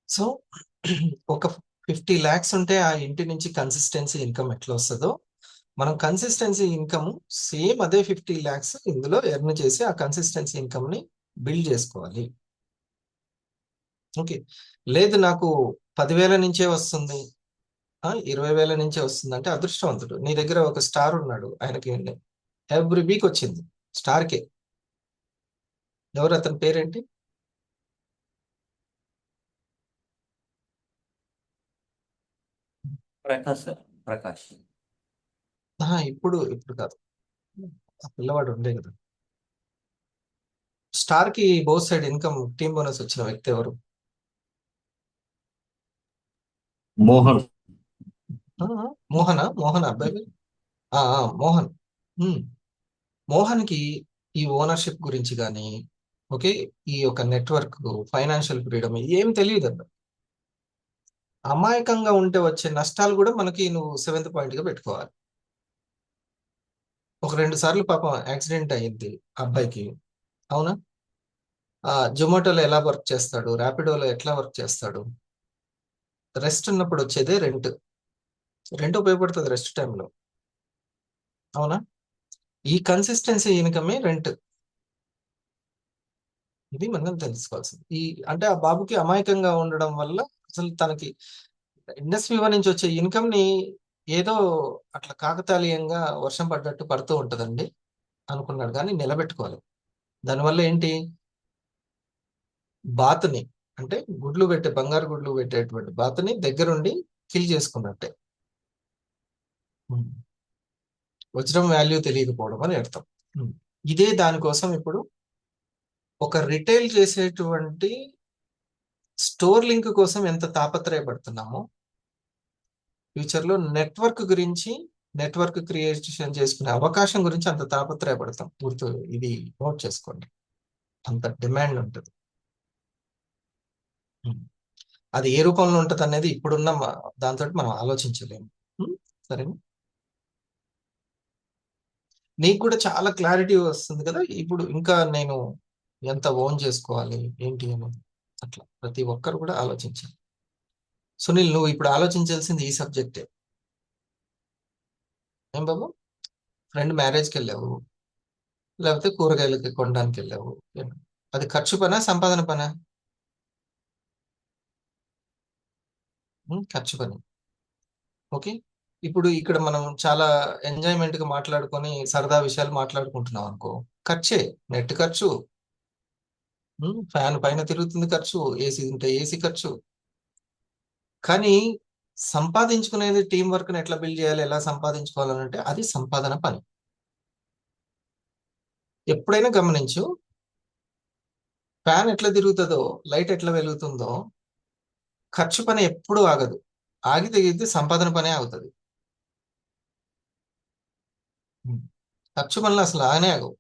సో ఒక 50 lakhs ఉంటే ఆ ఇంటి నుంచి కన్సిస్టెన్సీ ఇన్కమ్ ఎట్లా వస్తుందో, మనం కన్సిస్టెన్సీ ఇన్కమ్ సేమ్ అదే 50 lakhs ఇందులో ఎర్న్ చేసి ఆ కన్సిస్టెన్సీ ఇన్కమ్ ని బిల్డ్ చేసుకోవాలి. ఓకే, లేదు నాకు 10,000 నుంచే వస్తుంది, 20,000 నుంచే వస్తుంది అంటే అదృష్టవంతుడు. నీ దగ్గర ఒక స్టార్ ఉన్నాడు, ఆయనకి ఎవ్రీ వీక్ వచ్చింది స్టార్కే. ఎవరు అతని పేరేంటి? ప్రకాష్ సార్, ప్రకాష్. ఇప్పుడు కాదు, ఆ పిల్లవాడు ఉండే కదా. స్టార్ కి both side income team bonus వచ్చిన వ్యక్తి ఎవరు? మోహన్. మోహన్ అబ్బాయి పేరు? మోహన్. ఉమ్, మోహన్ కి ఈ ఓనర్షిప్ గురించి కానీ, ఓకే, ఈ యొక్క నెట్వర్క్, ఫైనాన్షియల్ ఫ్రీడమ్ ఏం తెలియదు అన్న. అమాయకంగా ఉంటే వచ్చే నష్టాలు కూడా మనకి నువ్వు 7th పాయింట్ గా పెట్టుకోవాలి. ఒక 2 సార్లు పాపం యాక్సిడెంట్ అయ్యింది ఆ అబ్బాయికి, అవునా? జొమాటోలో ఎలా వర్క్ చేస్తాడు, ర్యాపిడోలో ఎట్లా వర్క్ చేస్తాడు, రెస్ట్ ఉన్నప్పుడు వచ్చేదే రెంట్. రెంట్ ఉపయోగపడుతుంది రెస్ట్ టైంలో, అవునా? ఈ కన్సిస్టెన్సీ ఇన్కమే రెంట్. ఇది మనం తెలుసుకోవాల్సింది. అంటే ఆ బాబుకి అమాయకంగా ఉండడం వల్ల అసలు తనకి ఇండస్ట్రీ నుంచి వచ్చే ఇన్కమ్ ని ఏదో అట్లా కాకతాళీయంగా వర్షం పడ్డట్టు పడుతూ ఉంటదండి అనుకున్నాడు, కానీ నిలబెట్టుకోవాలి. దానివల్ల ఏంటి, బాతుని అంటే బంగారు గుడ్లు పెట్టేటువంటి బాతుని దగ్గరుండి కిల్ చేసుకున్నట్టే. వజ్రం వాల్యూ తెలియకపోవడం అని అర్థం. ఇదే దానికోసం ఇప్పుడు ఒక రిటైల్ చేసేటువంటి స్టోర్ లింక్ కోసం ఎంత తాపత్రయపడుతున్నామో, ఫ్యూచర్ లో నెట్వర్క్ క్రియేషన్ చేసుకునే అవకాశం గురించి అంత తాపత్రయపడతాం. ఇది నోట్ చేసుకోండి, అంత డిమాండ్ ఉంటుంది. అది ఏ రూపంలో ఉంటుంది అనేది ఇప్పుడున్న దాంతో మనం ఆలోచించలేము. సరేనా? నీకు కూడా చాలా క్లారిటీ వస్తుంది కదా ఇప్పుడు. ఇంకా నేను ఎంత ఓన్ చేసుకోవాలి ఏంటి అనేది, అట్లా ప్రతి ఒక్కరు కూడా ఆలోచించాలి. సునీల్, నువ్వు ఇప్పుడు ఆలోచించాల్సింది ఈ సబ్జెక్టే. ఏం బాబు, ఫ్రెండ్ మ్యారేజ్కి వెళ్ళావు, లేకపోతే కూరగాయలకి కొనడానికి వెళ్ళావు, అది ఖర్చు పనా సంపాదన పనా? ఖర్చు పని. ఓకే, ఇప్పుడు ఇక్కడ మనం చాలా ఎంజాయ్మెంట్ గా మాట్లాడుకొని సరదా విషయాలు మాట్లాడుకుంటున్నాం అనుకో, ఖర్చే, నెట్ ఖర్చు, ఫ్యాన్ పైన తిరుగుతుంది ఖర్చు, ఏసీ ఉంటే ఏసీ ఖర్చు. కానీ సంపాదించుకునేది టీం వర్క్ ని ఎట్లా బిల్డ్ చేయాలి, ఎలా సంపాదించుకోవాలంటే అది సంపాదన పని. ఎప్పుడైనా గమనించు, ఫ్యాన్ ఎట్లా తిరుగుతుందో, లైట్ ఎట్లా వెలుగుతుందో, ఖర్చు పని ఎప్పుడు ఆగదు. ఆగితే సంపాదన పనే ఆగుతుంది. ఖర్చు పనులు అసలు ఆగనే ఆగవు.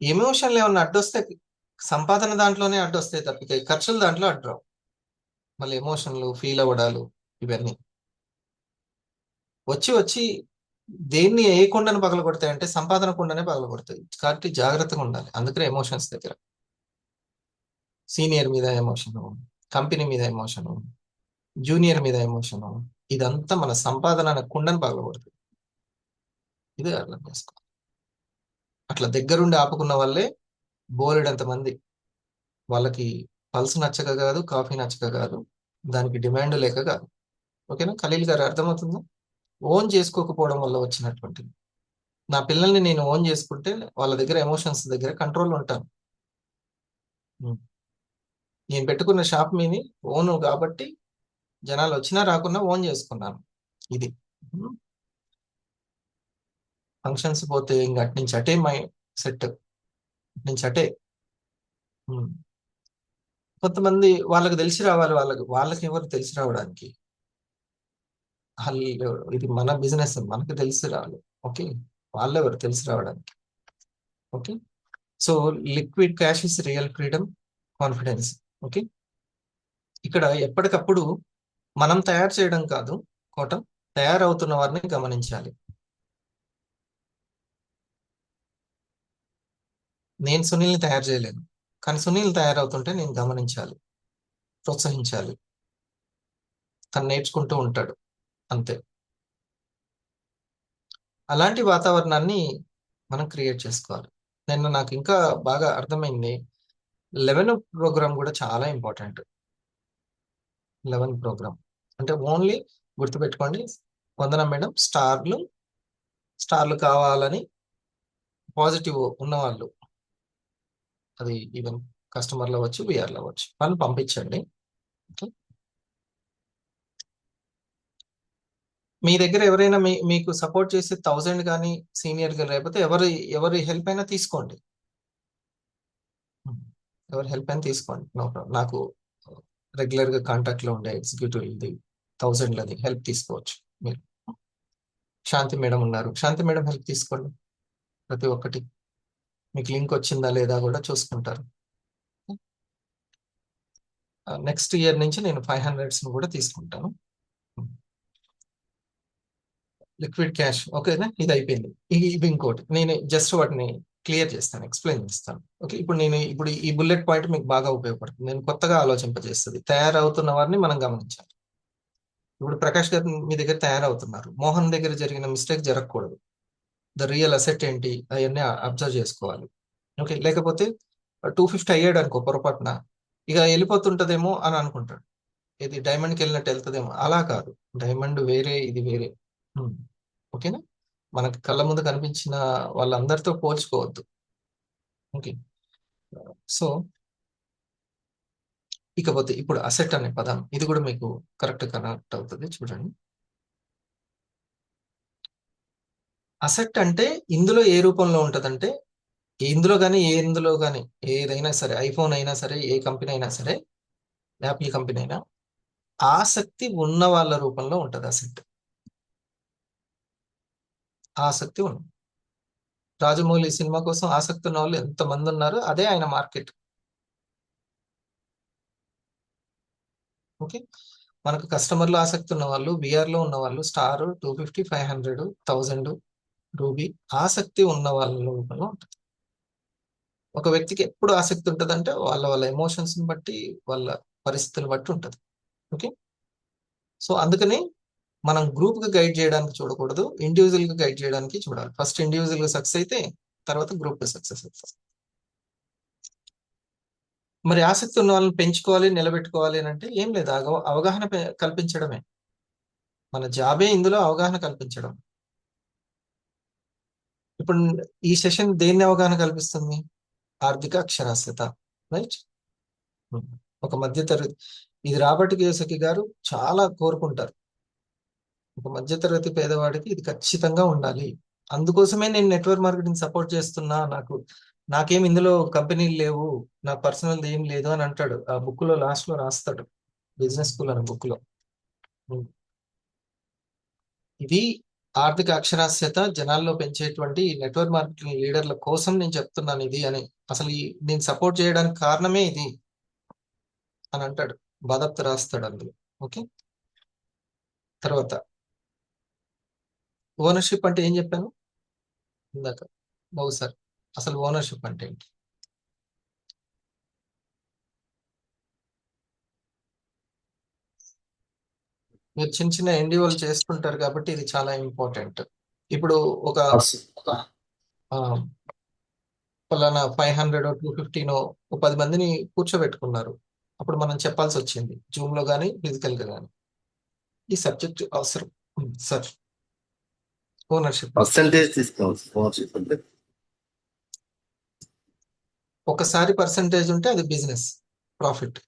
ఎమోషన్లు ఏమన్నా అడ్డొస్తే సంపాదన దాంట్లోనే అడ్డొస్తాయి తప్పితే ఖర్చులు దాంట్లో అడ్డరావు. మళ్ళీ ఎమోషన్లు ఫీల్ అవ్వడాలు ఇవన్నీ వచ్చి దేన్ని ఏ కుండను పగలగొడతాయి అంటే సంపాదన కుండనే పగలగొడతాయి. కాబట్టి జాగ్రత్తగా ఉండాలి. అందుకనే ఎమోషన్స్ దగ్గర సీనియర్ మీద ఎమోషను, కంపెనీ మీద ఎమోషను, జూనియర్ మీద ఎమోషను, ఇదంతా మన సంపాదన అనే కుండను పగలగొడుతుంది. ఇది అర్థం చేసుకోవాలి. అట్లా దగ్గరుండి ఆపుకున్న వాళ్ళే బోలెడంత మంది. వాళ్ళకి పల్స్ నచ్చక కాదు, కాఫీ నచ్చక కాదు, దానికి డిమాండ్ లేక కాదు. ఓకేనా ఖలీల్ గారు, అర్థమవుతుందా? ఓన్ చేసుకోకపోవడం వల్ల వచ్చినటువంటిది. నా పిల్లల్ని నేను ఓన్ చేసుకుంటే వాళ్ళ దగ్గర ఎమోషన్స్ దగ్గర కంట్రోల్ ఉంటాను. ఉం. నేను పెట్టుకున్న షాప్ మీని ఓన్ కాబట్టి జనాలు వచ్చినా రాకున్నా ఓన్ చేసుకున్నాను. ఇది ఫంక్షన్స్ పోతే ఇంక అటు నుంచి అటే మై సెట్ నుంచి అటే. ఉం. కొంతమంది వాళ్ళకి తెలిసి రావాలి, వాళ్ళకి ఎవరు తెలిసి రావడానికి. వాళ్ళు ఇది మన బిజినెస్, మనకు తెలిసి రావాలి. ఓకే, వాళ్ళెవరు తెలిసి రావడానికి. Okay, so liquid cash is real freedom, confidence. Okay, ఇక్కడ ఎప్పటికప్పుడు మనం తయారు చేయడం కాదు కోటం, తయారవుతున్న వారిని గమనించాలి. నేను సునీల్ని తయారు చేయలేను, కానీ సునీల్ తయారవుతుంటే నేను గమనించాలి, ప్రోత్సహించాలి. తను నేర్చుకుంటూ ఉంటాడు, అంతే. అలాంటి వాతావరణాన్ని మనం క్రియేట్ చేసుకోవాలి. నిన్న నాకు ఇంకా బాగా అర్థమైంది, 11 ప్రోగ్రామ్ కూడా చాలా ఇంపార్టెంట్. 11 ప్రోగ్రామ్ అంటే ఓన్లీ గుర్తుపెట్టుకోండి, వందన మేడం స్టార్లు కావాలని పాజిటివ్ ఉన్నవాళ్ళు, అది ఈవెన్ కస్టమర్లు అవ్వచ్చు, విఆర్లు అవ్వచ్చు, వాళ్ళు పంపించండి. ఓకే, మీ దగ్గర ఎవరైనా మీకు సపోర్ట్ చేసే 1000 కానీ సీనియర్ గా లేకపోతే ఎవరి హెల్ప్ అయినా తీసుకోండి. ఎవరి హెల్ప్ అయినా తీసుకోండి, నో ప్రాబ్లం. నాకు రెగ్యులర్ గా కాంటాక్ట్ లో ఉండే ఎగ్జిక్యూటివ్ ఇది 1000లది హెల్ప్ తీసుకోవచ్చు మీరు. శాంతి మేడం ఉన్నారు, శాంతి మేడం హెల్ప్ తీసుకోండి. ప్రతి ఒక్కటి మీకు లింక్ వచ్చిందా లేదా కూడా చూసుకుంటారు. నెక్స్ట్ ఇయర్ నుంచి నేను 500s కూడా తీసుకుంటాను. లిక్విడ్ క్యాష్ ఓకేనా, ఇది అయిపోయింది. ఇవి ఇంకోటి నేను జస్ట్ వాటిని క్లియర్ చేస్తాను, ఎక్స్ప్లెయిన్ చేస్తాను. ఓకే, ఇప్పుడు ఈ బుల్లెట్ పాయింట్ మీకు బాగా ఉపయోగపడుతుంది. నేను కొత్తగా ఆలోచింపజేస్తుంది. తయారవుతున్న వారిని మనం గమనించాలి. ఇప్పుడు ప్రకాష్ గారు మీ దగ్గర తయారవుతున్నారు, మోహన్ దగ్గర జరిగిన మిస్టేక్ జరగకూడదు. ద రియల్ అసెట్ ఏంటి అవన్నీ అబ్జర్వ్ చేసుకోవాలి. ఓకే, లేకపోతే 250 అయ్యాడు అనుకో పొరపాటున, ఇక వెళ్ళిపోతుంటదేమో అని అనుకుంటాడు. ఇది డైమండ్కి వెళ్ళినట్టు వెళ్తుందేమో, అలా కాదు. డైమండ్ వేరే, ఇది వేరే. ఓకేనా, మనకి కళ్ళ ముందు కనిపించిన వాళ్ళందరితో పోల్చుకోవద్దు. ఓకే, సో ఇకపోతే ఇప్పుడు అసెట్ అనే పదం, ఇది కూడా మీకు కరెక్ట్ కనెక్ట్ అవుతుంది. చూడండి, అసెట్ అంటే ఇందులో ఏ రూపంలో ఉంటదంటే, ఇందులో కానీ ఇందులో కానీ ఏదైనా సరే, ఐఫోన్ అయినా సరే, ఏ కంపెనీ అయినా సరే, యాపిల్ కంపెనీ అయినా, ఆసక్తి ఉన్న వాళ్ళ రూపంలో ఉంటది అసెట్. ఆసక్తి ఉంది. రాజమౌళి సినిమా కోసం ఆసక్తి ఉన్న వాళ్ళు ఎంతమంది ఉన్నారు, అదే ఆయన మార్కెట్. ఓకే, మనకు కస్టమర్లు ఆసక్తి ఉన్న వాళ్ళు, లో ఉన్న వాళ్ళు, స్టార్ 250, 500, 1000, రూబీ, ఆసక్తి ఉన్న వాళ్ళ రూపంలో ఉంటుంది. ఒక వ్యక్తికి ఎప్పుడు ఆసక్తి ఉంటుంది అంటే వాళ్ళ ఎమోషన్స్ బట్టి, వాళ్ళ పరిస్థితులు బట్టి ఉంటుంది. ఓకే, సో అందుకని మనం గ్రూప్ గా గైడ్ చేయడానికి చూడకూడదు, ఇండివిజువల్ గా గైడ్ చేయడానికి చూడాలి. ఫస్ట్ ఇండివిజువల్ గా సక్సెస్ అయితే తర్వాత గ్రూప్ గా సక్సెస్ అవుతుంది. మరి ఆసక్తి ఉన్న వాళ్ళని పెంచుకోవాలి, నిలబెట్టుకోవాలి అని అంటే ఏం లేదు, అవగాహన కల్పించడమే. మన జాబే ఇందులో అవగాహన కల్పించడం. ఇప్పుడు ఈ సెషన్ దేన్ని అవగాహన కల్పిస్తుంది? ఆర్థిక అక్షరాస్యత, రైట్? ఒక మధ్యతరగతి, ఇది రాబర్ట్ కియోసకి గారు చాలా కోరుకుంటారు. ఒక మధ్యతరగతి పేదవాడికి ఇది ఖచ్చితంగా ఉండాలి. అందుకోసమే నేను నెట్వర్క్ మార్కెటింగ్ సపోర్ట్ చేస్తున్నా, నాకేం ఇందులో కంపెనీలు లేవు, నా పర్సనల్ ఏం లేదు అని అంటాడు. ఆ బుక్ లో లాస్ట్ లో రాస్తాడు, బిజినెస్ స్కూల్ అనే బుక్ లో. ఇది ఆర్థిక అక్షరాస్యత జనాల్లో పెంచేటువంటి నెట్వర్క్ మార్కెటింగ్ లీడర్ల కోసం నేను చెప్తున్నాను ఇది అని. అసలు నేను సపోర్ట్ చేయడానికి కారణమే ఇది అని అంటాడు, బాదప్త రాస్తాడు అందులో. ఓకే, తర్వాత ఓనర్షిప్ అంటే ఏం చెప్పాను ఇందాక బహుశా, అసలు ఓనర్షిప్ అంటే ఏంటి? మీరు చిన్న చిన్న ఎన్డీఓలు చేస్తుంటారు కాబట్టి ఇది చాలా ఇంపార్టెంట్. ఇప్పుడు ఒక పలానా 500 215 ఓ 10 మందిని కూర్చోబెట్టుకున్నారు. అప్పుడు మనం చెప్పాల్సి వచ్చింది జూమ్ లో కానీ ఫిజికల్ గా కానీ ఈ సబ్జెక్ట్ అవసరం. సార్ ఓనర్షిప్ పర్సంటేజ్ తీసుకోవాలి ఓనర్షిప్ అంటే ఒకసారి పర్సంటేజ్ ఉంటే అది బిజినెస్ ప్రాఫిట్.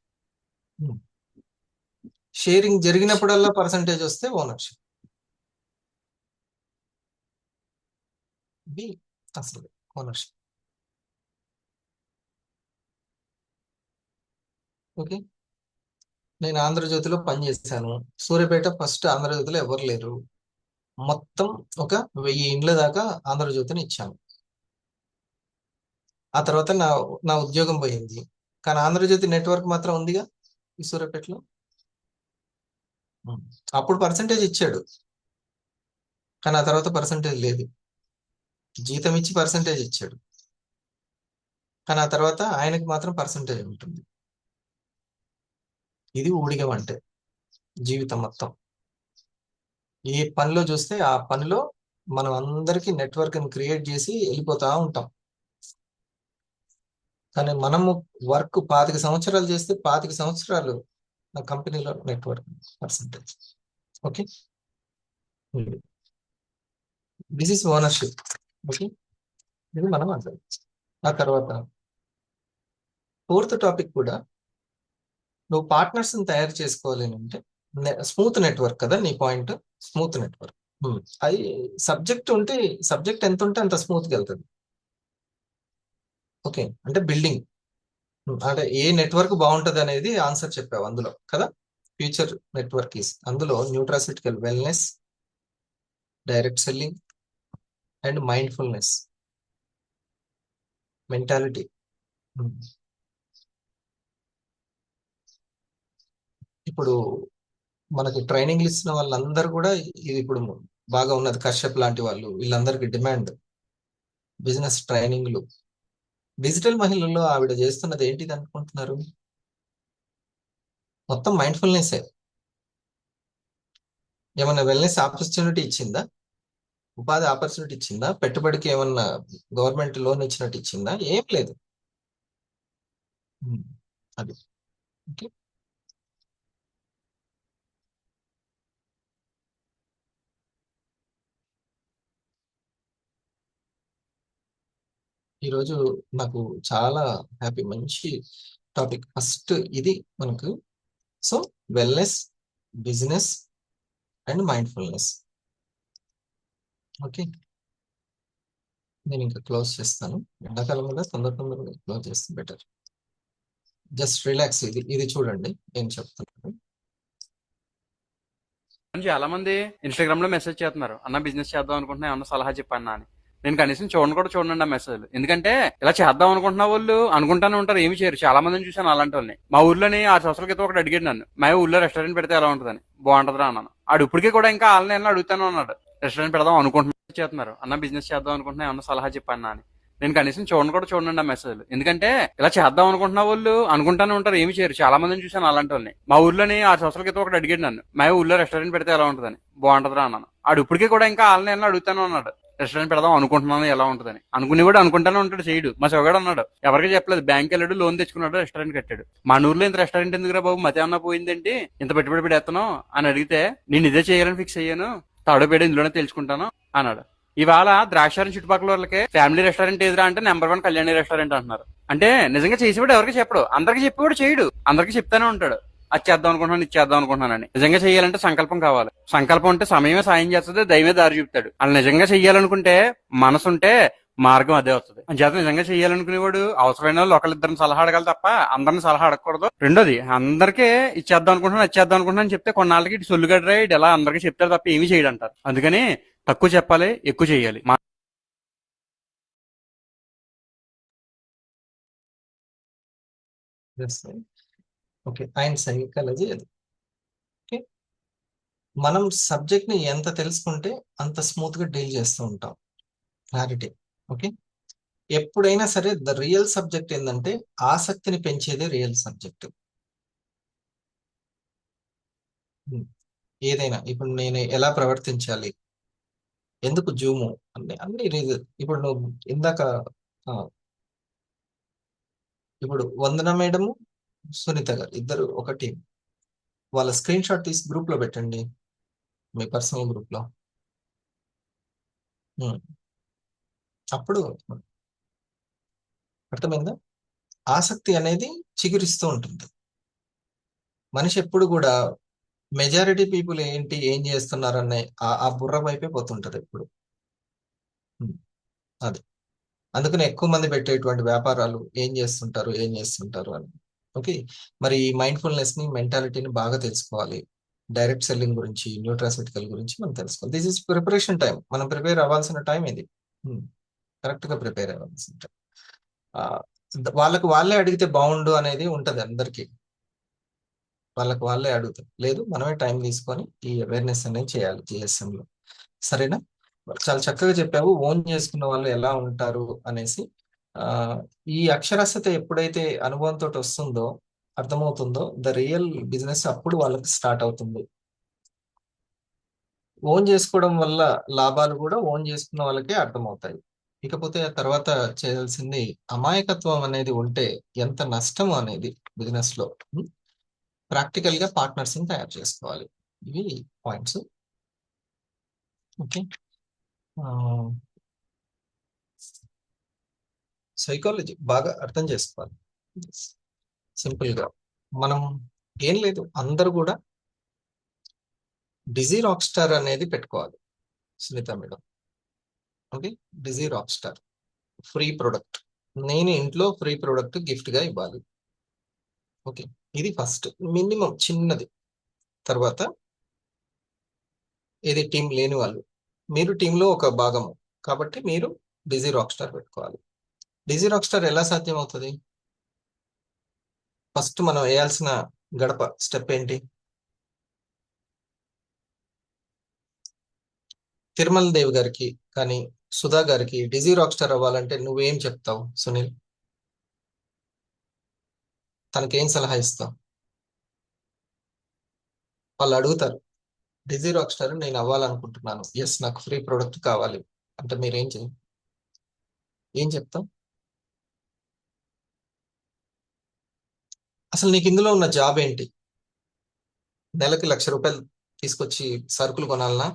షేరింగ్ జరిగినప్పుడల్లా పర్సంటేజ్ వస్తే ఓనర్షిప్. బి అసలు ఓనర్షిప్. ఓకే, నేను ఆంధ్రజ్యోతిలో పనిచేశాను. సూర్యాపేట ఫస్ట్ ఆంధ్రజ్యోతిలో ఎవరు లేరు. మొత్తం ఒక 1000 ఇండ్ల దాకా ఆంధ్రజ్యోతిని ఇచ్చాను. ఆ తర్వాత నా ఉద్యోగం పోయింది. కానీ ఆంధ్రజ్యోతి నెట్వర్క్ మాత్రం ఉందిగా ఈ సూర్యాపేటలో. అప్పుడు పర్సంటేజ్ ఇచ్చాడు, కానీ ఆ తర్వాత పర్సంటేజ్ లేదు. జీతం ఇచ్చి పర్సంటేజ్ ఇచ్చాడు, కానీ ఆ తర్వాత ఆయనకి మాత్రం పర్సంటేజ్ ఉంటుంది. ఇది ఊడిగం అంటే జీవితం మొత్తం. ఏ పనిలో చూస్తే ఆ పనిలో మనం అందరికీ నెట్వర్క్ క్రియేట్ చేసి వెళ్ళిపోతా ఉంటాం. కానీ మనము వర్క్ 25 సంవత్సరాలు చేస్తే 25 సంవత్సరాలు నా కంపెనీలో network percentage. Okay, this is ownership. Okay, ఇది మనం అర్థం. ఆ తర్వాత 4th టాపిక్ కూడా నువ్వు పార్ట్నర్స్ తయారు చేసుకోవాలి అంటే స్మూత్ నెట్వర్క్ కదా నీ పాయింట్. స్మూత్ నెట్వర్క్ అది సబ్జెక్ట్ ఉంటే సబ్జెక్ట్ ఎంత ఉంటే అంత స్మూత్గా వెళ్తుంది. ఓకే, అంటే బిల్డింగ్ అంటే ఏ నెట్వర్క్ బాగుంటది అనేది ఆన్సర్ చెప్పావు అందులో కదా. ఫ్యూచర్ నెట్వర్క్ ఈస్ అందులో nutraceutical wellness, direct selling and mindfulness mentality. ఇప్పుడు మనకి ట్రైనింగ్లు ఇస్తున్న వాళ్ళందరూ కూడా ఇది ఇప్పుడు బాగా ఉన్నది. కశ్యప్ లాంటి వాళ్ళు వీళ్ళందరికీ డిమాండ్ బిజినెస్ ట్రైనింగ్లు. డిజిటల్ మహిళల్లో ఆవిడ చేస్తున్నది ఏంటిది అనుకుంటున్నారు? మొత్తం మైండ్ఫుల్నెస్. ఏమన్నా వెల్నెస్ ఆపర్చునిటీ ఇచ్చిందా? ఉపాధి ఆపర్చునిటీ ఇచ్చిందా? పెట్టుబడికి ఏమన్నా గవర్నమెంట్ లోన్ ఇచ్చినట్టు ఇచ్చిందా? ఏం లేదు. అది ఓకే. ఈరోజు నాకు చాలా హ్యాపీ, మంచి టాపిక్. ఫస్ట్ ఇది మనకు so wellness, business and mindfulness. Okay, నేను ఇంకా క్లోజ్ చేస్తాను. ఎండాకాలం కూడా తొందరగా క్లోజ్ చేస్తే బెటర్. Just relax. ఇది చూడండి నేను చెప్తున్నాను. చాలా మంది ఇన్స్టాగ్రామ్ లో మెసేజ్ చేస్తున్నారు, అన్న బిజినెస్ చేద్దాం అనుకుంటున్నా ఏమన్నా సలహా చెప్పన్నా అని. నేను కనీసం చూడండి ఆ మెసేజ్. ఎందుకంటే ఇలా చేద్దాం అనుకుంటున్న వాళ్ళు అనుకుంటానే ఉంటారు, ఏమి చేయరు. చాలా మందిని చూసాను అలాంటి వాళ్ళని. మా ఊర్లోని 6 సంవత్సరాల క్రితం ఒకటి అడిగాడు నన్ను, మా ఊర్లో రెస్టారెంట్ పెడితే ఎలా ఉంటుందని. బాగుంటదిరా అన్నాను. ఆడు ఇప్పటికీ కూడా ఇంకా వాళ్ళని అడుగుతాను అన్నాడు, రెస్టారెంట్ పెడదాం అనుకుంటున్నా చేస్తున్నారు, అన్న బిజినెస్ చేద్దాం అనుకుంటున్నా ఏమన్నా సలహా చెప్పన్నా అని. నేను కనీసం చూడండి ఆ మెసేజ్. ఎందుకంటే ఇలా చేద్దాం అనుకుంటున్న వాళ్ళు అనుకుంటానే ఉంటారు, ఏమి చేయరు. చాలా మందిని చూసాను అలాంటి వాళ్ళని. మా ఊర్లోని 6 సంవత్సరాల క్రితం ఒకటి అడిగాడు నన్ను, మా ఊర్లో రెస్టారెంట్ పెడితే ఎలా ఉంటుందని. బాగుంటదిరా అన్నాను. ఆడు ఇప్పటికీ కూడా ఇంకా వాళ్ళని అడుగుతాను అన్నాడు, రెస్టారెంట్ పెడదాం అనుకుంటున్నాను ఎలా ఉంటుందని. అనుకుని కూడా అనుకుంటానే ఉంటాడు, చేయడు. మా సోగాడు అన్నాడు, ఎవరికి చెప్పలేదు, బ్యాంక్ వెళ్ళాడు, లోన్ తెచ్చుకున్నాడు, రెస్టారెంట్ కట్టాడు. మన ఊర్లో ఇంత రెస్టారెంట్ ఎందుకురా బాబు, మతి అన్నా పోయిందేంటి, ఇంత పెట్టుబడి పెడతాను అని అడిగితే, నేను ఇదే చేయాలని ఫిక్స్ అయ్యాను, తాడో పేడ ఇందులోనే తెలుసుకుంటాను అన్నాడు. ఇవాళ ద్రాక్షారం చుట్టుపక్కల వాళ్ళకి ఫ్యామిలీ రెస్టారెంట్ ఏదిరా అంటే నెంబర్ 1 కళ్యాణి రెస్టారెంట్ అంటున్నారు. అంటే నిజంగా చేసేవాడు ఎవరికి చెప్పడు, అందరికి చెప్పేవాడు చేయడు, అందరికి చెప్తానే ఉంటాడు అది చేద్దాం అనుకుంటున్నాను, ఇది చేద్దాం అనుకుంటున్నానని. నిజంగా చేయాలంటే సంకల్పం కావాలి. సంకల్పం అంటే సమయమే సాయం చేస్తుంది, దైవమే దారి చూపుతాడు. వాళ్ళు నిజంగా చెయ్యాలనుకుంటే మనసుంటే మార్గం అదే వస్తుంది. చేత నిజంగా చెయ్యాలనుకునేవాడు అవసరమైన వాళ్ళు ఒకరిద్దరిని సలహా అడగాలి తప్ప అందరిని సలహా అడగకూడదు. రెండోది, అందరికీ ఇచ్చేద్దాం అనుకుంటున్నాను, అది చేద్దాం అనుకుంటున్నాను చెప్తే కొన్నాళ్ళకి ఇటు సొల్లుగడ్రా ఇటు ఎలా అందరికీ చెప్తారు తప్ప ఏమీ చేయడు అంటారు. అందుకని తక్కువ చెప్పాలి, ఎక్కువ చేయాలి. ఓకే, ఆయన సైకాలజీ అది. ఓకే, మనం సబ్జెక్ట్ ని ఎంత తెలుసుకుంటే అంత స్మూత్ గా డీల్ చేస్తూ ఉంటాం. క్లారిటీ. ఓకే, ఎప్పుడైనా సరే ద రియల్ సబ్జెక్ట్ ఏంటంటే ఆసక్తిని పెంచేదే రియల్ సబ్జెక్ట్. ఏదైనా ఇప్పుడు నేను ఎలా ప్రవర్తించాలి, ఎందుకు జూము అన్ని రీజన్. ఇప్పుడు నువ్వు ఇందాక ఇప్పుడు వందన మేడము, సునీత గారు ఇద్దరు ఒక టీం. వాళ్ళ స్క్రీన్ షాట్ తీసి గ్రూప్ లో పెట్టండి, మీ పర్సనల్ గ్రూప్ లో. ఉమ్, అప్పుడు అర్థమైందా? ఆసక్తి అనేది చిగురిస్తూ ఉంటుంది. మనిషి ఎప్పుడు కూడా మెజారిటీ పీపుల్ ఏంటి ఏం చేస్తున్నారు అనే ఆ బుర్ర వైపే పోతుంటారు ఎప్పుడు. ఉమ్, అది అందుకని ఎక్కువ మంది పెట్టేటువంటి వ్యాపారాలు ఏం చేస్తుంటారు అని. ఓకే, మరి ఈ మైండ్ఫుల్నెస్ ని, మెంటాలిటీని బాగా తెలుసుకోవాలి. డైరెక్ట్ సెల్లింగ్ గురించి, న్యూట్రాస్యూటికల్ గురించి మనం తెలుసుకోవాలి. This is preparation time. మనం ప్రిపేర్ అవ్వాల్సిన టైం ఇది. కరెక్ట్ గా ప్రిపేర్ అవ్వాల్సిన టైం. వాళ్ళకి వాళ్ళే అడిగితే బాగుండు అనేది ఉంటది అందరికి. వాళ్ళకి వాళ్ళే అడుగుతారు, లేదు మనమే టైం తీసుకొని ఈ అవేర్నెస్ అనేది చేయాలి GSM లో. సరేనా? చాలా చక్కగా చెప్పావు, ఓన్ చేసుకున్న వాళ్ళు ఎలా ఉంటారు అనేసి. ఆ ఈ అక్షరాస్యత ఎప్పుడైతే అనుభవంతో వస్తుందో, అర్థమవుతుందో, ద రియల్ బిజినెస్ అప్పుడు వాళ్ళకి స్టార్ట్ అవుతుంది. ఓన్ చేసుకోవడం వల్ల లాభాలు కూడా ఓన్ చేసుకున్న వాళ్ళకే అర్థమవుతాయి. ఇకపోతే ఆ తర్వాత చేయాల్సింది, అమాయకత్వం అనేది ఉంటే ఎంత నష్టం అనేది బిజినెస్ లో. ప్రాక్టికల్ గా పార్ట్నర్స్ ని తయారు చేసుకోవాలి. ఇవి పాయింట్స్. ఓకే, సైకాలజీ బాగా అర్థం చేసుకోవాలి. సింపుల్ గా మనం ఏం లేదు, అందరూ కూడా డిజీ రాక్ స్టార్ అనేది పెట్టుకోవాలి సునీత మేడం. ఓకే, డిజీ రాక్ స్టార్ ఫ్రీ ప్రొడక్ట్, నేను ఇంట్లో ఫ్రీ ప్రొడక్ట్ గిఫ్ట్ గా ఇవ్వాలి. ఓకే, ఇది ఫస్ట్ మినిమం చిన్నది. తర్వాత ఇది టీం లేని వాళ్ళు, మీరు టీంలో ఒక భాగము కాబట్టి మీరు డిజీ రాక్ స్టార్ పెట్టుకోవాలి. డిజీ రాక్ స్టార్ ఎలా సాధ్యం అవుతుంది? ఫస్ట్ మనం వేయాల్సిన గడప స్టెప్ ఏంటి? తిరుమల దేవి గారికి కానీ సుధా గారికి డిజీ రాక్ స్టార్ అవ్వాలంటే నువ్వేం చెప్తావు సునీల్? తనకేం సలహా ఇస్తావు? వాళ్ళు అడుగుతారు, డిజీ రాక్ స్టార్ నేను అవ్వాలనుకుంటున్నాను, ఎస్ నాకు ఫ్రీ ప్రొడక్ట్ కావాలి అంటే మీరేం ఏం చెప్తాం? అసలు నీకు ఇందులో ఉన్న జాబ్ ఏంటి? నెలకి ₹1,00,000 తీసుకొచ్చి సరుకులు కొనాలనా,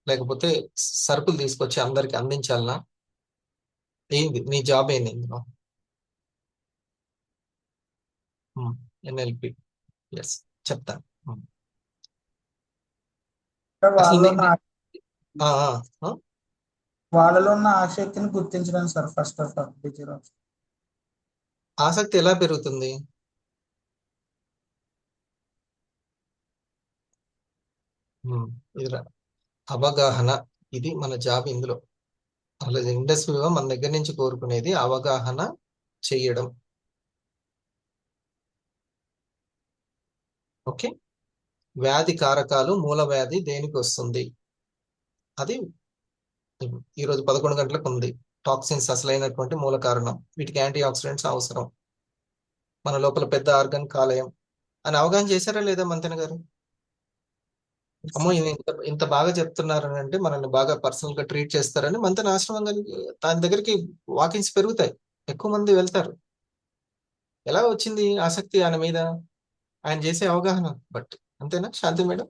లేకపోతే సరుకులు తీసుకొచ్చి అందరికి అందించాలనా? ఏంది నీ జాబ్? ఏంది ఇందులో? NLP, ఎస్ చెప్తాను. అసలు వాళ్ళలో ఉన్న ఆ, ఆ, ఆ, వాళ్ళలో ఉన్న ఆసక్తిని గుర్తించడం sir first of all digital. ఆసక్తి ఎలా పెరుగుతుంది? ఇది అవగాహన, ఇది మన జాబ్ ఇందులో. అలాగే ఇండస్ట్రీలో మన దగ్గర నుంచి కోరుకునేది అవగాహన చెయ్యడం. ఓకే, వ్యాధి కారకాలు, మూల వ్యాధి దేనికి వస్తుంది అది ఈరోజు 11 గంటలకు ఉంది. టాక్సిన్స్ అసలైనటువంటి మూల కారణం, వీటికి యాంటీ ఆక్సిడెంట్స్ అవసరం, మన లోపల పెద్ద ఆర్గన్ కాలేయం అని అవగాహన చేశారా లేదా మంతెన గారు? అమ్మో ఈయన ఇంత బాగా చెప్తున్నారు అని అంటే మనల్ని బాగా పర్సనల్ గా ట్రీట్ చేస్తారని మంతెన ఆశ్రమం దాని దగ్గరికి వాకిన్స్ పెరుగుతాయి, ఎక్కువ మంది వెళ్తారు. ఎలా వచ్చింది ఆసక్తి ఆయన మీద? ఆయన చేసే అవగాహన బట్టి. అంతేనా శాంతి మేడం?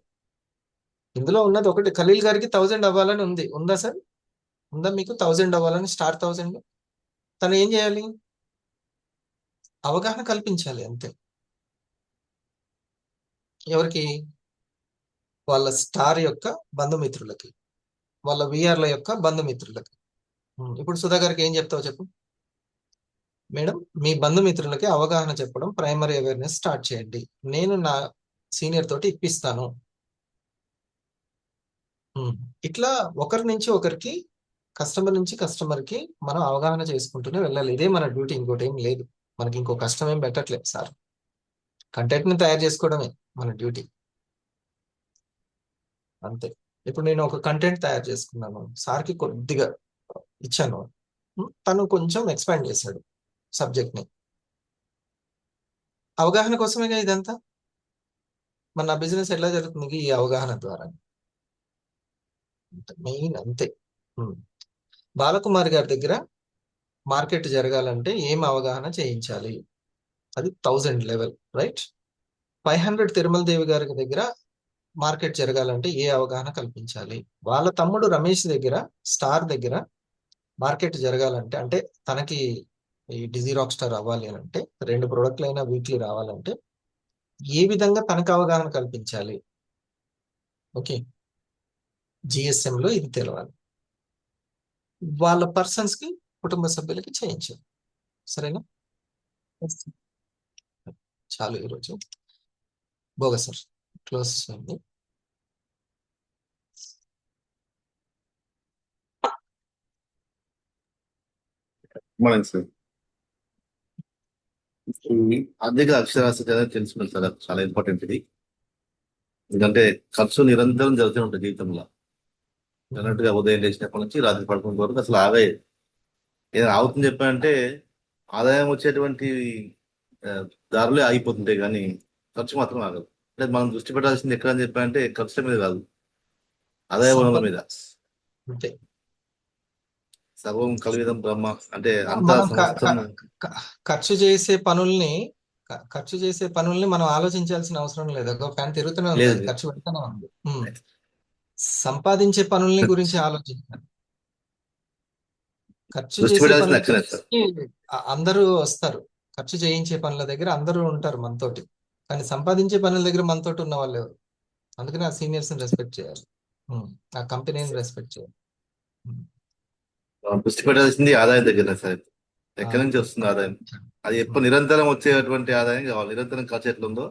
ఇందులో ఉన్నది ఒకటి, ఖలీల్ గారికి 1000 అవ్వాలని ఉంది, ఉందా సార్? ఉందా మీకు 1000 అవ్వాలని, స్టార్ 1000? తను ఏం చేయాలి? అవగాహన కల్పించాలి అంతే. ఎవరికి? వాళ్ళ స్టార్ యొక్క బంధుమిత్రులకి, వాళ్ళ విఆర్ల యొక్క బంధుమిత్రులకి. ఇప్పుడు సుధా గారికి ఏం చెప్తావు చెప్పు మేడం? మీ బంధుమిత్రులకి అవగాహన చెప్పడం, ప్రైమరీ అవేర్నెస్ స్టార్ట్ చేయండి, నేను నా సీనియర్ తోటి ఇప్పిస్తాను. ఇట్లా ఒకరి నుంచి ఒకరికి, కస్టమర్ నుంచి కస్టమర్ కి మనం అవగాహన చేసుకుంటూనే వెళ్ళాలి. ఇదే మన డ్యూటీ, ఇంకోటి ఏం లేదు. మనకి ఇంకో కష్టం ఏం పెట్టట్లేదు సార్. కంటెంట్ ని తయారు చేసుకోవడమే మన డ్యూటీ, అంతే. ఇప్పుడు నేను ఒక కంటెంట్ తయారు చేసుకున్నాను, సార్కి కొద్దిగా ఇచ్చాను, తను కొంచెం ఎక్స్పాండ్ చేశాడు సబ్జెక్ట్ ని. అవగాహన కోసమేగా ఇదంతా. మన బిజినెస్ ఎట్లా జరుగుతుంది? ఈ అవగాహన ద్వారా మెయిన్, అంతే. బాలకుమారి గారి దగ్గర మార్కెట్ జరగాలంటే ఏం అవగాహన చేయించాలి? అది 1000 లెవెల్, రైట్? 500 తిరుమల దేవి గారి దగ్గర మార్కెట్ జరగాలంటే ఏ అవగాహన కల్పించాలి? వాళ్ళ తమ్ముడు రమేష్ దగ్గర, స్టార్ దగ్గర మార్కెట్ జరగాలంటే, అంటే తనకి ఈ డిజీ రాక్ స్టార్ అవ్వాలి అని అంటే, 2 ప్రోడక్ట్లు అయినా వీక్లీ రావాలంటే ఏ విధంగా తనకు అవగాహన కల్పించాలి? ఓకే, GSM లో ఇది తెలవాలి. వాళ్ళ పర్సన్స్ కి, కుటుంబ సభ్యులకి చేయించాలి. సరేనా? చాలు ఈరోజు. బోగస్ సార్, క్లోజ్ చేయండి. Morning sir. ఈ ఆర్థిక అక్షరాస్యత అనేది తెలుసుకున్నాను సార్, అది చాలా ఇంపార్టెంట్ ఇది. ఎందుకంటే ఖర్చు నిరంతరం జరుగుతూ ఉంటుంది జీవితంలో. అన్నట్టుగా ఉదయం లేచినప్పటి నుంచి రాత్రి పడుకునే వరకు అసలు ఆదాయం ఏదైనా ఆగుతుంది చెప్పాలంటే ఆదాయం వచ్చేటువంటి ఆ, దారులే ఆగిపోతుంటాయి, కానీ ఖర్చు మాత్రం ఆగదు. అంటే మనం దృష్టి పెట్టాల్సింది ఎక్కడ అని చెప్పాలంటే ఖర్చుల మీద కాదు, ఆదాయ వనరుల మీద. అంతే. సర్వం కలివిదం బ్రహ్మ అంటే అంతా మనం సమస్తం. ఖర్చు చేసే పనుల్ని మనం ఆలోచించాల్సిన అవసరం లేదు. ఒక ఫ్యాన్ తిరుగుతూనే ఉంది, లేదు. అది ఖర్చు పెడుతూనే ఉంది. సంపాదించే పనుల్ని గురించి ఆలోచించాలి. ఖర్చు దృష్టి చేసే పెట్టాల్సిన పనుల అక్కడే సార్. అందరూ వస్తారు. ఖర్చు చేయించే పనుల దగ్గర అందరూ ఉంటారు మనతోటి, కానీ సంపాదించే పనుల దగ్గర మనతోటి ఉన్న వాళ్ళు ఎవరు? అందుకని ఆ సీనియర్స్ ని రెస్పెక్ట్ చేయాలి, ఆ కంపెనీని రెస్పెక్ట్ చేయాలి. మనం దృష్టి పెట్టాల్సింది ఆదాయం దగ్గర సార్. ఎక్కడి నుంచి వస్తుంది ఆదాయం? అది ఎప్పుడు నిరంతరం వచ్చేటువంటి ఆదాయం కావాలి. నిరంతరం ఖర్చు ఎట్లా ఉందో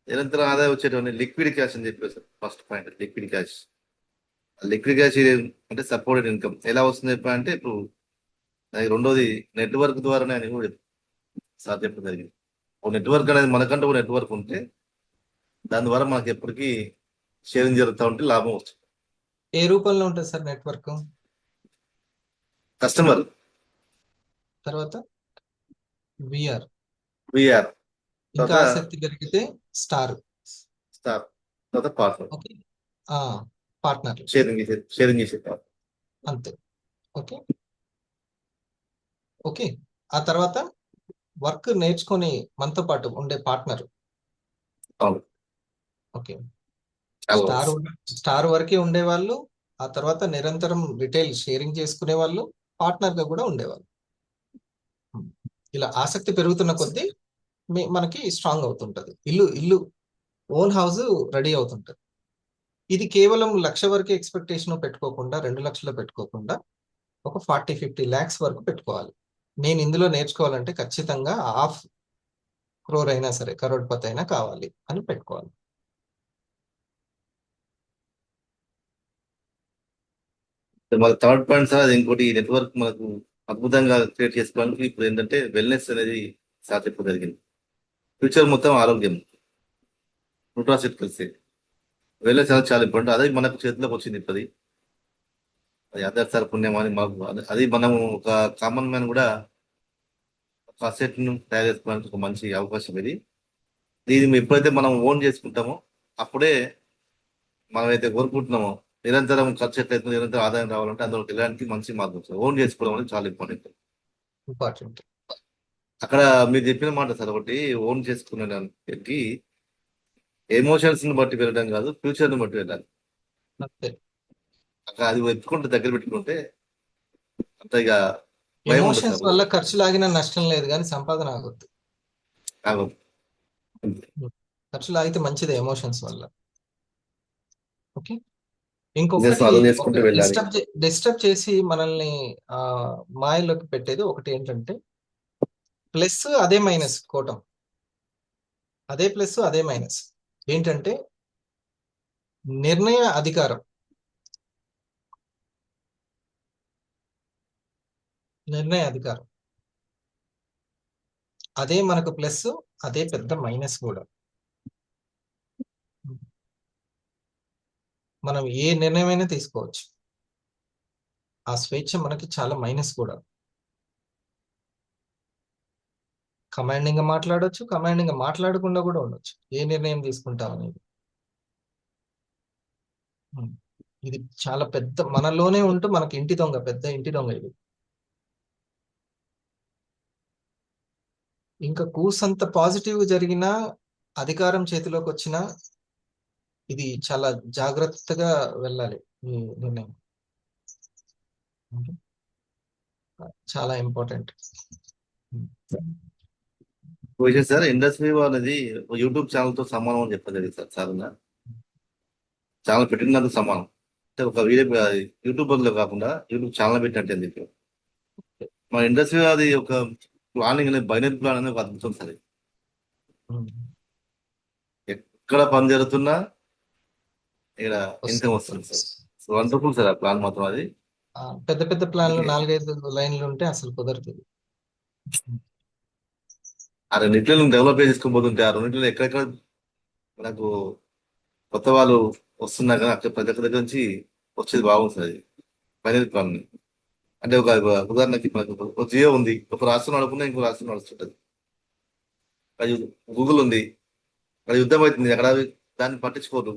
నిరంతరం ఆదాయం వచ్చేటువంటి లిక్విడ్ క్యాష్ అని చెప్పేసి first point. Liquid cash, liquid cash అంటే సపోర్టెడ్ ఇన్కమ్ ఎలా వస్తుంది చెప్పాలంటే ఇప్పుడు అది రెండోది నెట్వర్క్ ద్వారానే అని కూడా సార్ చెప్పడం జరిగింది. ఒక నెట్వర్క్ అనేది మనకంటూ ఒక నెట్వర్క్ ఉంటే దాని ద్వారా మనకి ఎప్పటికీ షేరింగ్ జరుగుతూ ఉంటే లాభం వస్తుంది. ఏ రూపంలో ఉంటుంది సార్ నెట్వర్క్? కస్టమర్, తర్వాత విఆర్, ఇంకా తర్వాత ఆసక్తి పెరిగితే స్టార్, స్టార్, తర్వాత పార్ట్నర్. ఓకే, పార్ట్నర్, షేరింగ్ చేసే పార్ట్నర్. అంతే. ఓకే ఓకే ఆ తర్వాత వర్క్ నేర్చుకొని మనతో పాటు ఉండే పార్ట్నర్. అవును. ఓకే, చాలా స్టార్ వరకే ఉండేవాళ్ళు, ఆ తర్వాత నిరంతరం రిటైల్ షేరింగ్ చేసుకునే వాళ్ళు, పార్ట్నర్ గా కూడా ఉండేవాళ్ళు. ఇలా ఆసక్తి పెరుగుతున్న కొద్దీ మనకి స్ట్రాంగ్ అవుతుంటది. ఇల్లు ఓన్ హౌస్ రెడీ అవుతుంటది. ఇది కేవలం 1,00,000 వరకే ఎక్స్పెక్టేషన్ పెట్టుకోకుండా, 2 లక్షలు పెట్టుకోకుండా ఒక 40-50 lakhs వరకు పెట్టుకోవాలి. నేను ఇందులో నేర్చుకోవాలంటే ఖచ్చితంగా 1/2 crore అయినా సరే, కరోడ్పతి అయినా కావాలి అని పెట్టుకోవాలి. మన థర్డ్ పాయింట్ సార్, అది ఇంకోటి నెట్వర్క్ మనకు అద్భుతంగా క్రియేట్ చేసుకోవడానికి ఇప్పుడు ఏంటంటే వెల్నెస్ అనేది సార్ చెప్పడం జరిగింది. ఫ్యూచర్ మొత్తం ఆరోగ్యం, న్యూట్రాసిట్ కలిసి వెల్నెస్ అనేది చాలా ఇంపార్టెంట్. అదే మనకు చేతిలోకి వచ్చింది ఇప్పుడు. అది అదర్ సార్ పుణ్యం అని మాకు అది మనం ఒక కామన్ మ్యాన్ కూడా ఒక అసెట్ ను తయారు చేసుకోవడానికి ఒక మంచి అవకాశం ఇది. దీన్ని ఎప్పుడైతే మనం ఓన్ చేసుకుంటామో అప్పుడే మనం అయితే కోరుకుంటున్నామో నిరంతరం ఖర్చు ఎట్లయితే నిరంతరం ఆదాయం రావాలంటే అందులో వెళ్ళడానికి మంచి మార్గం సార్. ఓన్ చేసుకోవడం అనేది చాలా ఇంపార్టెంట్. అక్కడ మీరు చెప్పిన మాట సార్, ఒకటి ఓన్ చేసుకునే దానికి ఎమోషన్స్ ని బట్టి వెళ్ళడం కాదు, ఫ్యూచర్ ని బట్టి వెళ్ళాలి. అంతే. అక్కడ అది వెతుకుంటే దగ్గర పెట్టుకుంటే అంత ఇక భయం ఉండదు ఎమోషన్స్ సార్. వల్ల ఖర్చు లాగిన నష్టం లేదు, కానీ సంపాదన ఆగొద్దు. కాదు. ఖర్చు లాగితే మంచిదే ఎమోషన్స్ వల్ల. ఓకే, Business ఇంకొకటి అర్థం చేసుకుంటూ వెళ్ళాలి. డిస్టర్బ్ చేసి మనల్ని మాయలోకి పెట్టేది ఒకటి ఏంటంటే ప్లస్ అదే మైనస్ కోటం, అదే ప్లస్ అదే మైనస్. ఏంటంటే నిర్ణయ అధికారం, అదే మనకు ప్లస్, అదే పెద్ద మైనస్ కూడా. మనం ఏ నిర్ణయమైనా తీసుకోవచ్చు. ఆ స్వేచ్ఛ మనకి చాలా మైనస్ కూడా. కమాండింగ్ గా మాట్లాడొచ్చు, కమాండింగ్ గా మాట్లాడకుండా కూడా ఉండొచ్చు. ఏ నిర్ణయం తీసుకుంటాం అనేది ఇది చాలా పెద్ద, మనలోనే ఉంటూ మనకి ఇంటి దొంగ, పెద్ద ఇంటి దొంగ ఇది. ఇంకా కూసంత పాజిటివ్ జరిగినా అధికారం చేతిలోకి వచ్చినా ఇది చాలా జాగ్రత్తగా వెళ్ళాలి ఈ నిర్ణయం. చాలా ఇంపార్టెంట్. విషయం సార్, ఇండస్ట్రీ అనేది యూట్యూబ్ ఛానల్ తో సమానం అని చెప్పలేదు సార్. సాధారణ ఛానల్ పెట్టినందుకు సమానం. అంటే ఒక వీడియో యూట్యూబర్ లో కాకుండా యూట్యూబ్ ఛానల్ పెట్టినట్టే దీంట్లో. మన ఇండస్ట్రీ అది ఒక ప్లానింగ్ అనేది, బైనరీ ప్లాన్ అనేది ఒక అద్భుతం సార్. ఎక్కడ పని జరుగుతున్నా ఇక్కడ ఇన్కమ్ వస్తుంది సార్. వండర్ఫుల్ సార్ ఆ ప్లాన్ మాత్రం. అది పెద్ద పెద్ద ప్లాన్లు ఓకే. 4-5 లైన్లు ఉంటే అసలు కుదరదు. ఆ రెండింటిని డెవలప్ చేసుకోబోతుంటే ఆ రెండింటిలో ఎక్కడెక్కడ మనకు కొత్త వాళ్ళు వస్తున్నా కానీ అక్కడ ప్రతి ఒక్క దగ్గర నుంచి వచ్చేది బాగుంది సార్. అది బైనరీ ప్లాన్ అంటే ఒక ఉదాహరణకి మనకు ఒక జియో ఉంది, ఒక రాష్ట్రం నడుపుకున్నా ఇంకో రాష్ట్రం నడుస్తుంటది. అది గూగుల్ ఉంది, అది యుద్ధం అవుతుంది అక్కడ, దాన్ని పట్టించుకోరు.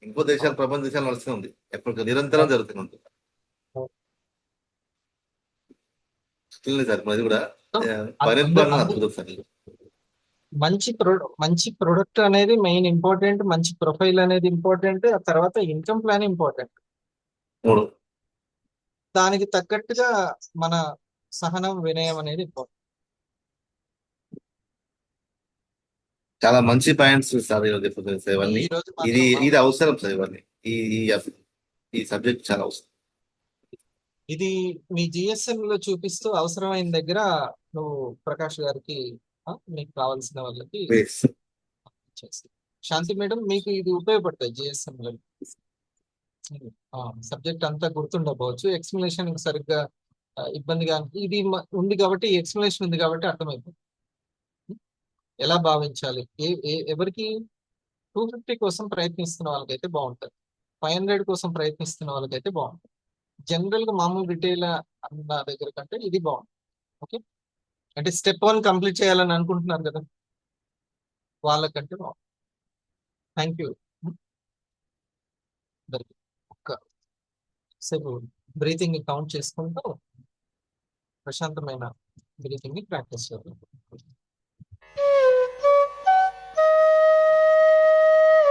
ఇంకో దేశాలు, ప్రపంచ దేశాలు నడుస్తూనే ఉంది, ఎప్పటికీ నిరంతరం జరుగుతూనే ఉంటుంది. తెలియదు సార్ అది కూడా బైనరీ ప్లాన్ అద్భుతం సార్. మంచి ప్రొడక్ట్ అనేది మెయిన్ ఇంపార్టెంట్, మంచి ప్రొఫైల్ అనేది ఇంపార్టెంట్, ఆ తర్వాత ఇన్కమ్ ప్లాన్ ఇంపార్టెంట్. మూడు దానికి తగ్గట్టుగా మన సహనం, వినయం అనేది ఇంపార్టెంట్. చాలా మంచి పాయింట్స్ సార్ ఈరోజు చెప్పారు సార్ ఇవన్నీ. ఈ రోజు ఇది మాత్రం ఇది అవసరం సార్ ఇవన్నీ. ఈ ఈ- ఈ సబ్జెక్ట్ చాలా అవసరం. ఇది మీ GSM లో చూపిస్తూ అవసరమైన దగ్గర నువ్వు ప్రకాష్ గారికి మీకు కావాల్సిన వాళ్ళకి Yes. ఇచ్చేసి. శాంతి మేడం, మీకు ఇది ఉపయోగపడుతుంది GSM లో. సబ్జెక్ట్ అంతా గుర్తుండకపోవచ్చు, ఎక్స్ప్లెనేషన్ సరిగ్గా ఇబ్బందిగా ఇది ఉంది కాబట్టి, ఎక్స్ప్లెనేషన్ ఉంది కాబట్టి అర్థమైపోతుంది ఎలా భావించాలి. ఎవరికి 250 కోసం ప్రయత్నిస్తున్న వాళ్ళకైతే బాగుంటుంది, 500 కోసం ప్రయత్నిస్తున్న వాళ్ళకైతే బాగుంటుంది. జనరల్ గా మామూలు రిటైల్ అన్న దగ్గర కంటే ఇది బాగుంటుంది. ఓకే, అంటే స్టెప్ 1 కంప్లీట్ చేయాలని అనుకుంటున్నారు కదా, వాళ్ళకంటే బాగుంటుంది. Thank you. ఒక్కసేపు బ్రీతింగ్ కౌంట్ చేసుకుంటూ ప్రశాంతమైన బ్రీతింగ్ ని ప్రాక్టీస్ చేయాలి.